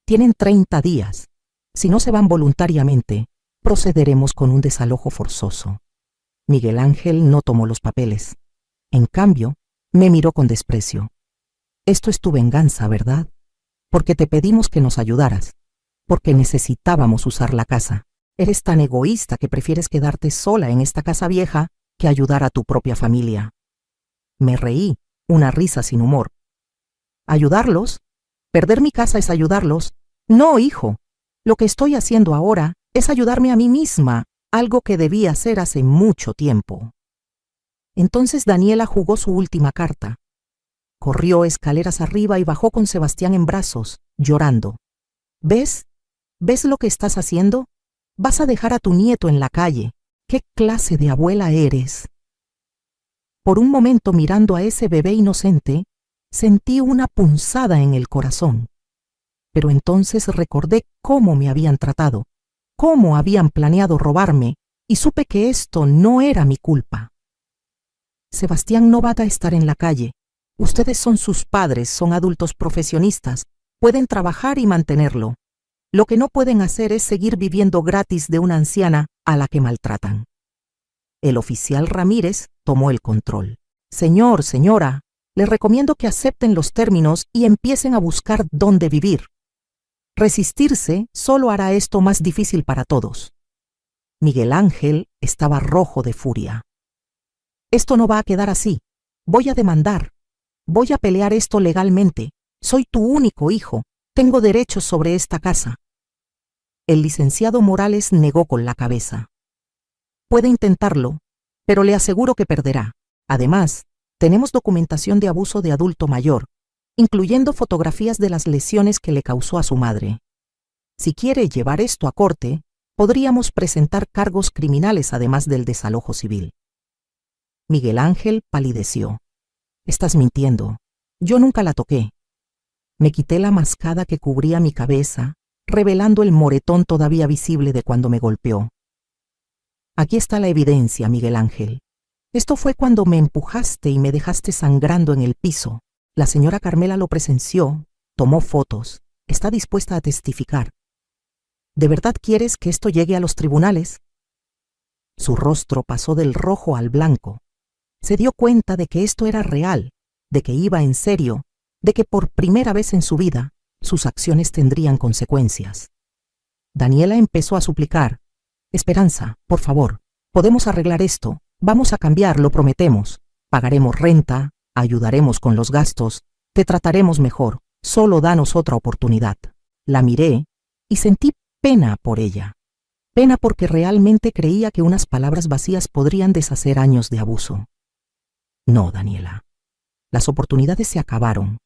Tienen 30 días. Si no se van voluntariamente, procederemos con un desalojo forzoso. Miguel Ángel no tomó los papeles. En cambio, me miró con desprecio. Esto es tu venganza, ¿verdad? Porque te pedimos que nos ayudaras. Porque necesitábamos usar la casa. Eres tan egoísta que prefieres quedarte sola en esta casa vieja que ayudar a tu propia familia. Me reí, una risa sin humor. ¿Ayudarlos? ¿Perder mi casa es ayudarlos? No, hijo. Lo que estoy haciendo ahora es ayudarme a mí misma, algo que debí hacer hace mucho tiempo. Entonces Daniela jugó su última carta. Corrió escaleras arriba y bajó con Sebastián en brazos, llorando. ¿Ves? ¿Ves lo que estás haciendo? Vas a dejar a tu nieto en la calle. ¿Qué clase de abuela eres? Por un momento, mirando a ese bebé inocente, sentí una punzada en el corazón. Pero entonces recordé cómo me habían tratado, cómo habían planeado robarme, y supe que esto no era mi culpa. Sebastián no va a estar en la calle. Ustedes son sus padres, son adultos profesionistas, pueden trabajar y mantenerlo. Lo que no pueden hacer es seguir viviendo gratis de una anciana a la que maltratan. El oficial Ramírez tomó el control. Señor, señora, les recomiendo que acepten los términos y empiecen a buscar dónde vivir. Resistirse solo hará esto más difícil para todos. Miguel Ángel estaba rojo de furia. Esto no va a quedar así. Voy a demandar. Voy a pelear esto legalmente. Soy tu único hijo. Tengo derechos sobre esta casa. El licenciado Morales negó con la cabeza. Puede intentarlo, pero le aseguro que perderá. Además, tenemos documentación de abuso de adulto mayor, incluyendo fotografías de las lesiones que le causó a su madre. Si quiere llevar esto a corte, podríamos presentar cargos criminales además del desalojo civil. Miguel Ángel palideció. Estás mintiendo. Yo nunca la toqué. Me quité la mascada que cubría mi cabeza, revelando el moretón todavía visible de cuando me golpeó. Aquí está la evidencia, Miguel Ángel. Esto fue cuando me empujaste y me dejaste sangrando en el piso. La señora Carmela lo presenció, tomó fotos, está dispuesta a testificar. ¿De verdad quieres que esto llegue a los tribunales? Su rostro pasó del rojo al blanco. Se dio cuenta de que esto era real, de que iba en serio, de que por primera vez en su vida sus acciones tendrían consecuencias. Daniela empezó a suplicar. Esperanza, por favor, podemos arreglar esto, vamos a cambiar, lo prometemos. Pagaremos renta, ayudaremos con los gastos, te trataremos mejor, solo danos otra oportunidad. La miré y sentí pena por ella. Pena porque realmente creía que unas palabras vacías podrían deshacer años de abuso. No, Daniela. Las oportunidades se acabaron.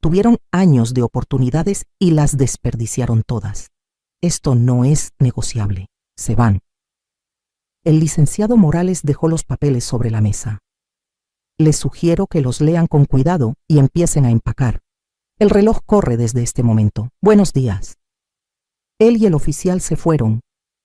Tuvieron años de oportunidades y las desperdiciaron todas. Esto no es negociable. Se van. El licenciado Morales dejó los papeles sobre la mesa. Les sugiero que los lean con cuidado y empiecen a empacar. El reloj corre desde este momento. Buenos días. Él y el oficial se fueron,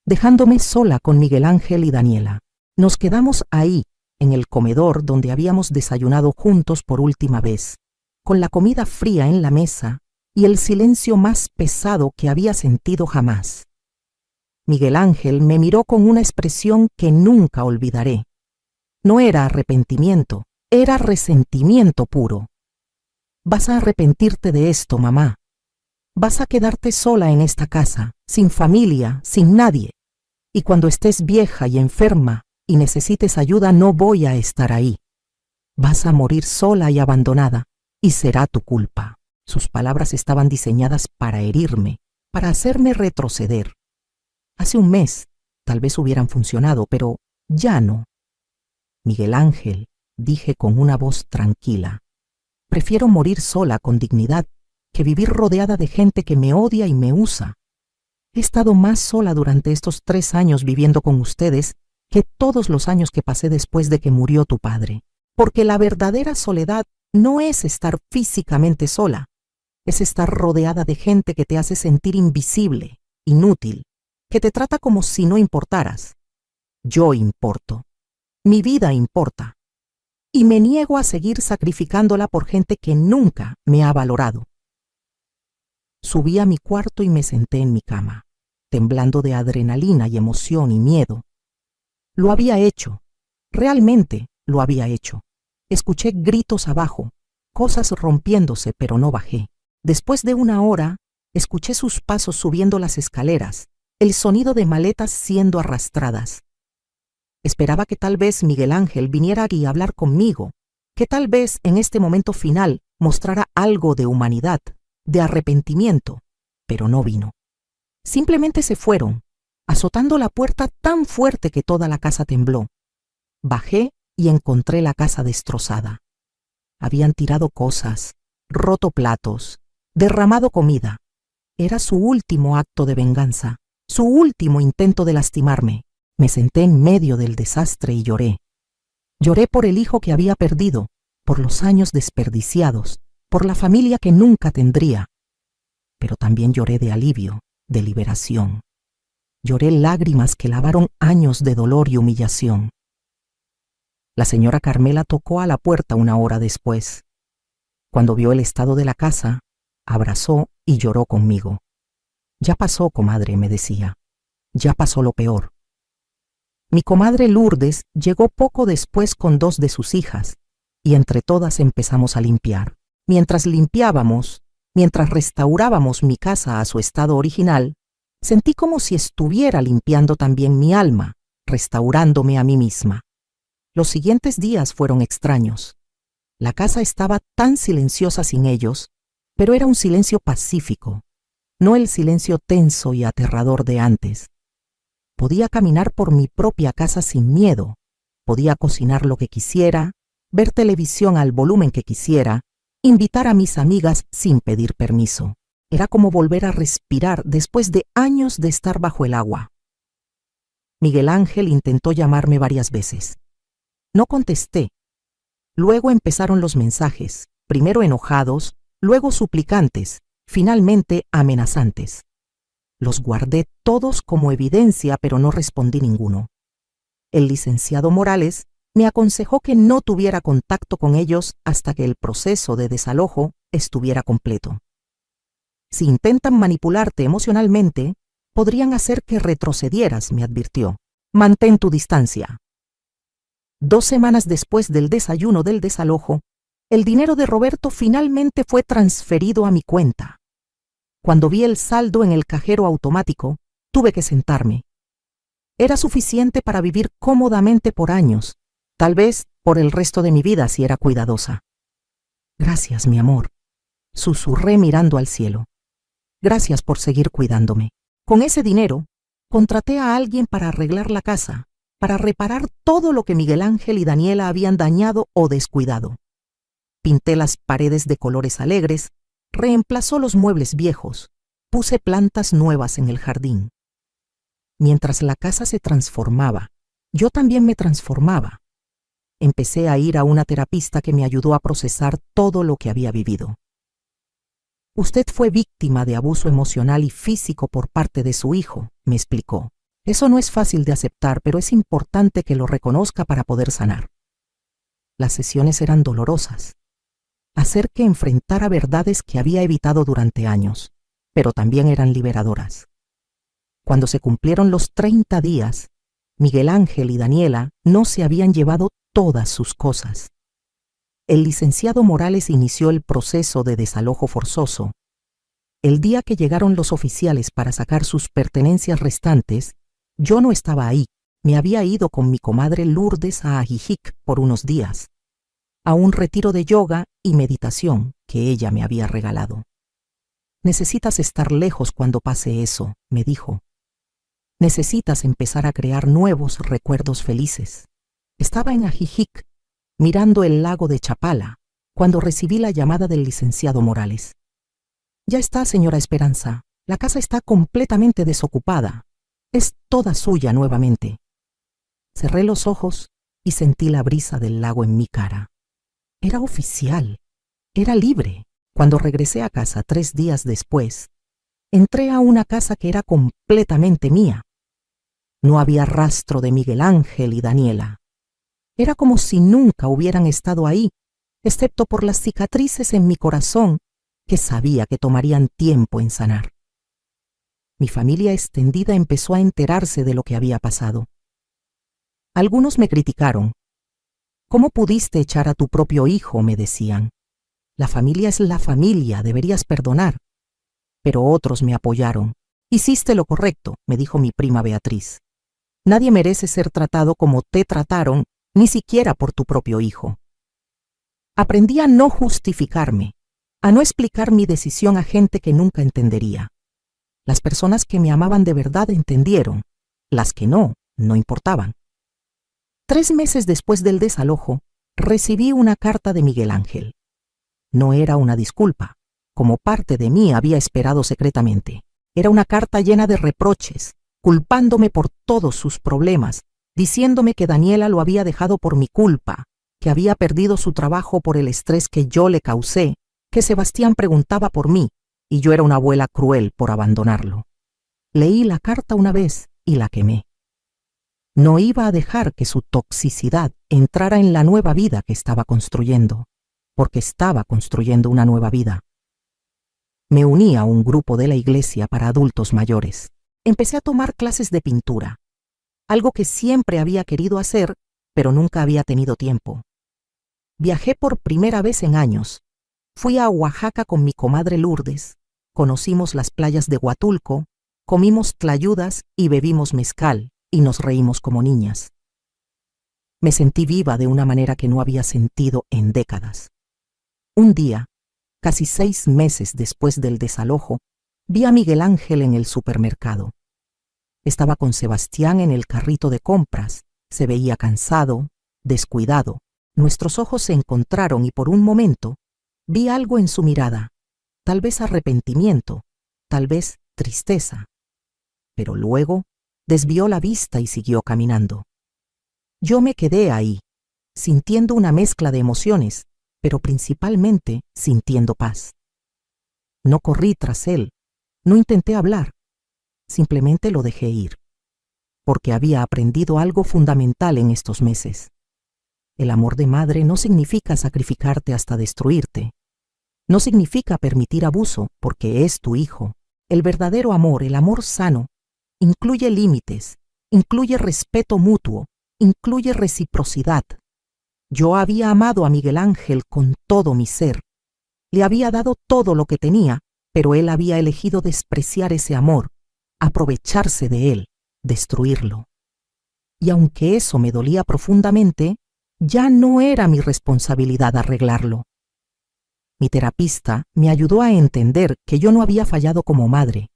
dejándome sola con Miguel Ángel y Daniela. Nos quedamos ahí, en el comedor donde habíamos desayunado juntos por última vez, con la comida fría en la mesa y el silencio más pesado que había sentido jamás. Miguel Ángel me miró con una expresión que nunca olvidaré. No era arrepentimiento, era resentimiento puro. Vas a arrepentirte de esto, mamá. Vas a quedarte sola en esta casa, sin familia, sin nadie. Y cuando estés vieja y enferma y necesites ayuda, no voy a estar ahí. Vas a morir sola y abandonada, y será tu culpa. Sus palabras estaban diseñadas para herirme, para hacerme retroceder. Hace un mes, tal vez hubieran funcionado, pero ya no. Miguel Ángel, dije con una voz tranquila, prefiero morir sola con dignidad que vivir rodeada de gente que me odia y me usa. He estado más sola durante estos 3 años viviendo con ustedes que todos los años que pasé después de que murió tu padre. Porque la verdadera soledad no es estar físicamente sola, es estar rodeada de gente que te hace sentir invisible, inútil, que te trata como si no importaras. Yo importo. Mi vida importa. y me niego a seguir sacrificándola por gente que nunca me ha valorado. Subí a mi cuarto y me senté en mi cama, temblando de adrenalina y emoción y miedo. Lo había hecho, realmente lo había hecho. Escuché gritos abajo, cosas rompiéndose, pero no bajé. Después de una hora, escuché sus pasos subiendo las escaleras, el sonido de maletas siendo arrastradas. Esperaba que tal vez Miguel Ángel viniera aquí a hablar conmigo, que tal vez en este momento final mostrara algo de humanidad, de arrepentimiento, pero no vino. Simplemente se fueron, azotando la puerta tan fuerte que toda la casa tembló. Bajé y encontré la casa destrozada. Habían tirado cosas, roto platos, derramado comida. Era su último acto de venganza, su último intento de lastimarme. Me senté en medio del desastre y lloré. Lloré por el hijo que había perdido, por los años desperdiciados, por la familia que nunca tendría. Pero también lloré de alivio, de liberación. Lloré lágrimas que lavaron años de dolor y humillación. La señora Carmela tocó a la puerta una hora después. Cuando vio el estado de la casa, abrazó y lloró conmigo. Ya pasó, comadre, me decía. Ya pasó lo peor. Mi comadre Lourdes llegó poco después con 2 de sus hijas, y entre todas empezamos a limpiar. Mientras limpiábamos, mientras restaurábamos mi casa a su estado original, sentí como si estuviera limpiando también mi alma, restaurándome a mí misma. Los siguientes días fueron extraños. La casa estaba tan silenciosa sin ellos, pero era un silencio pacífico, no el silencio tenso y aterrador de antes. Podía caminar por mi propia casa sin miedo, podía cocinar lo que quisiera, ver televisión al volumen que quisiera, invitar a mis amigas sin pedir permiso. Era como volver a respirar después de años de estar bajo el agua. Miguel Ángel intentó llamarme varias veces. No contesté. Luego empezaron los mensajes, primero enojados, luego suplicantes, finalmente amenazantes. Los guardé todos como evidencia, pero no respondí ninguno. El licenciado Morales me aconsejó que no tuviera contacto con ellos hasta que el proceso de desalojo estuviera completo. Si intentan manipularte emocionalmente, podrían hacer que retrocedieras, me advirtió. Mantén tu distancia. 2 semanas después del desayuno del desalojo, el dinero de Roberto finalmente fue transferido a mi cuenta. Cuando vi el saldo en el cajero automático, tuve que sentarme. Era suficiente para vivir cómodamente por años, tal vez por el resto de mi vida si era cuidadosa. Gracias, mi amor, susurré mirando al cielo. Gracias por seguir cuidándome. Con ese dinero, contraté a alguien para arreglar la casa, para reparar todo lo que Miguel Ángel y Daniela habían dañado o descuidado. Pinté las paredes de colores alegres, reemplazó los muebles viejos, puse plantas nuevas en el jardín. Mientras la casa se transformaba, yo también me transformaba. Empecé a ir a una terapista que me ayudó a procesar todo lo que había vivido. Usted fue víctima de abuso emocional y físico por parte de su hijo, me explicó. Eso no es fácil de aceptar, pero es importante que lo reconozca para poder sanar. Las sesiones eran dolorosas. Hacer que enfrentara verdades que había evitado durante años, pero también eran liberadoras. Cuando se cumplieron los 30 días, Miguel Ángel y Daniela no se habían llevado todas sus cosas. El licenciado Morales inició el proceso de desalojo forzoso. El día que llegaron los oficiales para sacar sus pertenencias restantes, yo no estaba ahí. Me había ido con mi comadre Lourdes a Ajijic por unos días, a un retiro de yoga y meditación que ella me había regalado. Necesitas estar lejos cuando pase eso, me dijo. Necesitas empezar a crear nuevos recuerdos felices. Estaba en Ajijic, mirando el lago de Chapala, cuando recibí la llamada del licenciado Morales. Ya está, señora Esperanza. La casa está completamente desocupada. Es toda suya nuevamente. Cerré los ojos y sentí la brisa del lago en mi cara. Era oficial. Era libre. Cuando regresé a casa 3 días después, entré a una casa que era completamente mía. No había rastro de Miguel Ángel y Daniela. Era como si nunca hubieran estado ahí, excepto por las cicatrices en mi corazón que sabía que tomarían tiempo en sanar. Mi familia extendida empezó a enterarse de lo que había pasado. Algunos me criticaron. ¿Cómo pudiste echar a tu propio hijo?, me decían. La familia es la familia, deberías perdonar. Pero otros me apoyaron. Hiciste lo correcto, me dijo mi prima Beatriz. Nadie merece ser tratado como te trataron, ni siquiera por tu propio hijo. Aprendí a no justificarme, a no explicar mi decisión a gente que nunca entendería. Las personas que me amaban de verdad entendieron, las que no, no importaban. 3 meses después del desalojo, recibí una carta de Miguel Ángel. No era una disculpa, como parte de mí había esperado secretamente. Era una carta llena de reproches, culpándome por todos sus problemas, diciéndome que Daniela lo había dejado por mi culpa, que había perdido su trabajo por el estrés que yo le causé, que Sebastián preguntaba por mí, y yo era una abuela cruel por abandonarlo. Leí la carta una vez y la quemé. No iba a dejar que su toxicidad entrara en la nueva vida que estaba construyendo, porque estaba construyendo una nueva vida. Me uní a un grupo de la iglesia para adultos mayores. Empecé a tomar clases de pintura, algo que siempre había querido hacer, pero nunca había tenido tiempo. Viajé por primera vez en años. Fui a Oaxaca con mi comadre Lourdes, conocimos las playas de Huatulco, comimos tlayudas y bebimos mezcal, y nos reímos como niñas. Me sentí viva de una manera que no había sentido en décadas. Un día, casi 6 meses después del desalojo, vi a Miguel Ángel en el supermercado. Estaba con Sebastián en el carrito de compras. Se veía cansado, descuidado. Nuestros ojos se encontraron y por un momento vi algo en su mirada, tal vez arrepentimiento, tal vez tristeza. Pero luego desvió la vista y siguió caminando. Yo me quedé ahí, sintiendo una mezcla de emociones, pero principalmente sintiendo paz. No corrí tras él, no intenté hablar, simplemente lo dejé ir, porque había aprendido algo fundamental en estos meses. El amor de madre no significa sacrificarte hasta destruirte. No significa permitir abuso porque es tu hijo. El verdadero amor, el amor sano, incluye límites, incluye respeto mutuo, incluye reciprocidad. Yo había amado a Miguel Ángel con todo mi ser. Le había dado todo lo que tenía, pero él había elegido despreciar ese amor, aprovecharse de él, destruirlo. Y aunque eso me dolía profundamente, ya no era mi responsabilidad arreglarlo. Mi terapista me ayudó a entender que yo no había fallado como madre.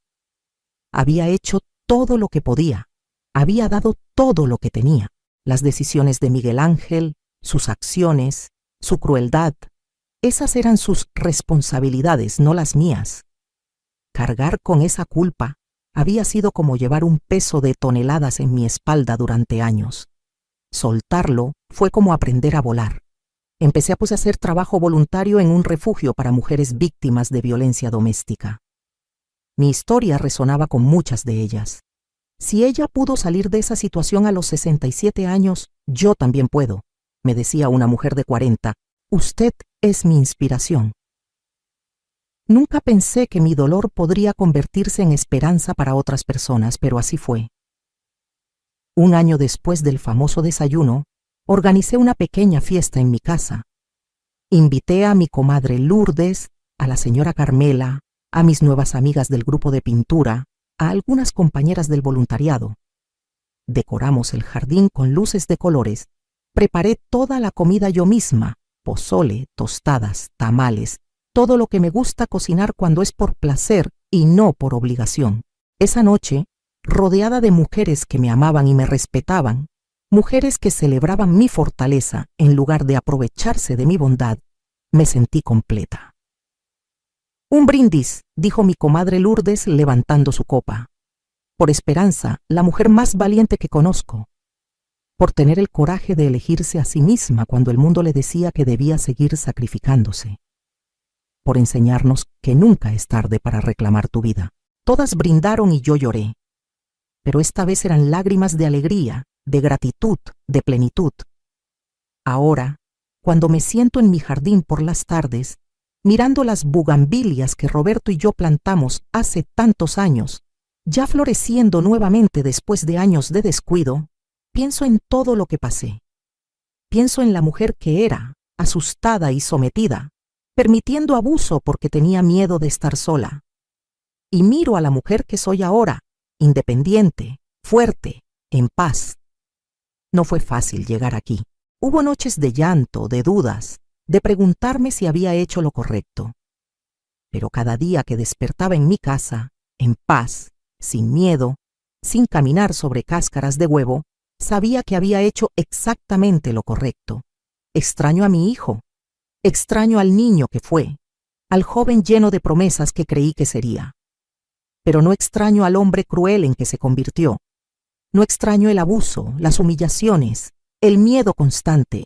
Había hecho todo lo que podía, había dado todo lo que tenía. Las decisiones de Miguel Ángel, sus acciones, su crueldad, esas eran sus responsabilidades, no las mías. Cargar con esa culpa había sido como llevar un peso de toneladas en mi espalda durante años. Soltarlo fue como aprender a volar. Empecé a hacer trabajo voluntario en un refugio para mujeres víctimas de violencia doméstica. Mi historia resonaba con muchas de ellas. Si ella pudo salir de esa situación a los 67 años, yo también puedo, me decía una mujer de 40. Usted es mi inspiración. Nunca pensé que mi dolor podría convertirse en esperanza para otras personas, pero así fue. Un año después del famoso desayuno, organicé una pequeña fiesta en mi casa. Invité a mi comadre Lourdes, a la señora Carmela, a mis nuevas amigas del grupo de pintura, a algunas compañeras del voluntariado. Decoramos el jardín con luces de colores. Preparé toda la comida yo misma, pozole, tostadas, tamales, todo lo que me gusta cocinar cuando es por placer y no por obligación. Esa noche, rodeada de mujeres que me amaban y me respetaban, mujeres que celebraban mi fortaleza en lugar de aprovecharse de mi bondad, me sentí completa. Un brindis, dijo mi comadre Lourdes levantando su copa. Por Esperanza, la mujer más valiente que conozco. Por tener el coraje de elegirse a sí misma cuando el mundo le decía que debía seguir sacrificándose. Por enseñarnos que nunca es tarde para reclamar tu vida. Todas brindaron y yo lloré. Pero esta vez eran lágrimas de alegría, de gratitud, de plenitud. Ahora, cuando me siento en mi jardín por las tardes, mirando las bugambilias que Roberto y yo plantamos hace tantos años, ya floreciendo nuevamente después de años de descuido, pienso en todo lo que pasé. Pienso en la mujer que era, asustada y sometida, permitiendo abuso porque tenía miedo de estar sola. Y miro a la mujer que soy ahora, independiente, fuerte, en paz. No fue fácil llegar aquí. Hubo noches de llanto, de dudas, de preguntarme si había hecho lo correcto. Pero cada día que despertaba en mi casa, en paz, sin miedo, sin caminar sobre cáscaras de huevo, sabía que había hecho exactamente lo correcto. Extraño a mi hijo, extraño al niño que fue, al joven lleno de promesas que creí que sería. Pero no extraño al hombre cruel en que se convirtió. No extraño el abuso, las humillaciones, el miedo constante,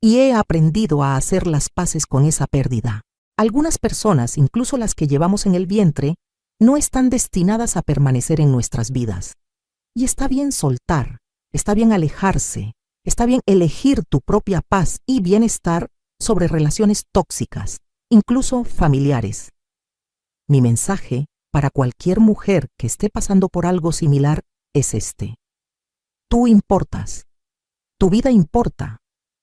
y he aprendido a hacer las paces con esa pérdida. Algunas personas, incluso las que llevamos en el vientre, no están destinadas a permanecer en nuestras vidas. Y está bien soltar, está bien alejarse, está bien elegir tu propia paz y bienestar sobre relaciones tóxicas, incluso familiares. Mi mensaje para cualquier mujer que esté pasando por algo similar es este. Tú importas. Tu vida importa.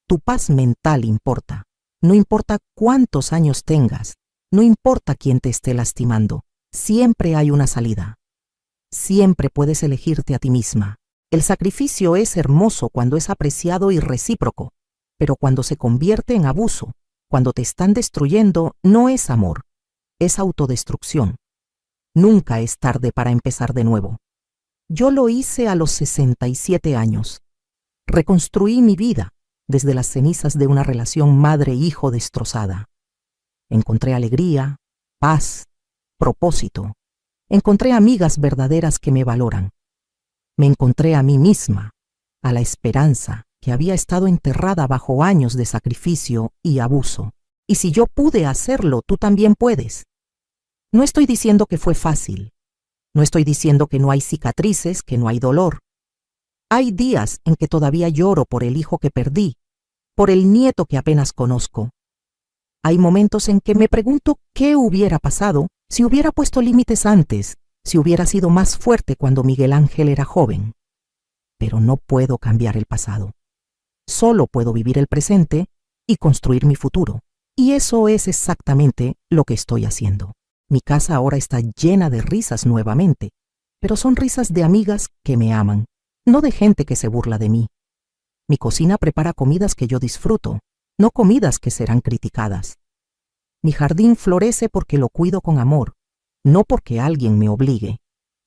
Tu paz mental importa. No importa cuántos años tengas, no importa quién te esté lastimando, siempre hay una salida. Siempre puedes elegirte a ti misma. El sacrificio es hermoso cuando es apreciado y recíproco, pero cuando se convierte en abuso, cuando te están destruyendo, no es amor, es autodestrucción. Nunca es tarde para empezar de nuevo. Yo lo hice a los 67 años. Reconstruí mi vida desde las cenizas de una relación madre-hijo destrozada. Encontré alegría, paz, propósito. Encontré amigas verdaderas que me valoran. Me encontré a mí misma, a la esperanza que había estado enterrada bajo años de sacrificio y abuso. Y si yo pude hacerlo, tú también puedes. No estoy diciendo que fue fácil. No estoy diciendo que no hay cicatrices, que no hay dolor. Hay días en que todavía lloro por el hijo que perdí, por el nieto que apenas conozco. Hay momentos en que me pregunto qué hubiera pasado si hubiera puesto límites antes, si hubiera sido más fuerte cuando Miguel Ángel era joven. Pero no puedo cambiar el pasado. Solo puedo vivir el presente y construir mi futuro. Y eso es exactamente lo que estoy haciendo. Mi casa ahora está llena de risas nuevamente, pero son risas de amigas que me aman, no de gente que se burla de mí. Mi cocina prepara comidas que yo disfruto, no comidas que serán criticadas. Mi jardín florece porque lo cuido con amor, no porque alguien me obligue.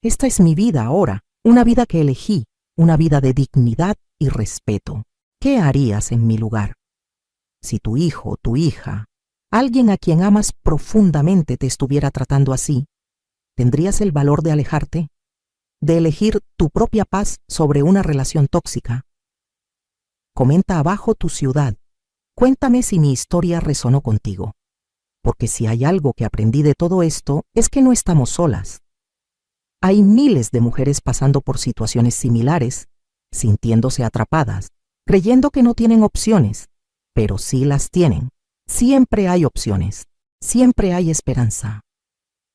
Esta es mi vida ahora, una vida que elegí, una vida de dignidad y respeto. ¿Qué harías en mi lugar? Si tu hijo, tu hija, alguien a quien amas profundamente te estuviera tratando así, ¿tendrías el valor de alejarte? ¿De elegir tu propia paz sobre una relación tóxica? Comenta abajo tu ciudad. Cuéntame si mi historia resonó contigo. Porque si hay algo que aprendí de todo esto, es que no estamos solas. Hay miles de mujeres pasando por situaciones similares, sintiéndose atrapadas, creyendo que no tienen opciones, pero sí las tienen. Siempre hay opciones, siempre hay esperanza.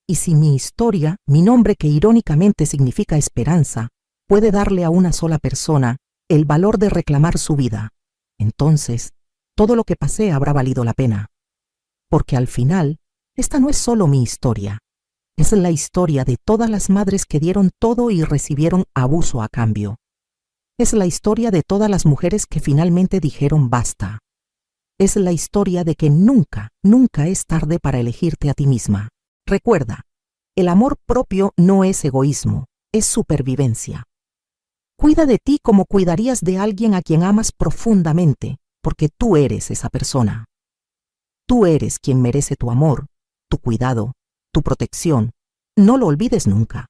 Y si mi historia, mi nombre que irónicamente significa esperanza, puede darle a una sola persona el valor de reclamar su vida, entonces todo lo que pasé habrá valido la pena. Porque al final, esta no es solo mi historia, es la historia de todas las madres que dieron todo y recibieron abuso a cambio. Es la historia de todas las mujeres que finalmente dijeron basta. Es la historia de que nunca, nunca es tarde para elegirte a ti misma. Recuerda, el amor propio no es egoísmo, es supervivencia. Cuida de ti como cuidarías de alguien a quien amas profundamente, porque tú eres esa persona. Tú eres quien merece tu amor, tu cuidado, tu protección. No lo olvides nunca.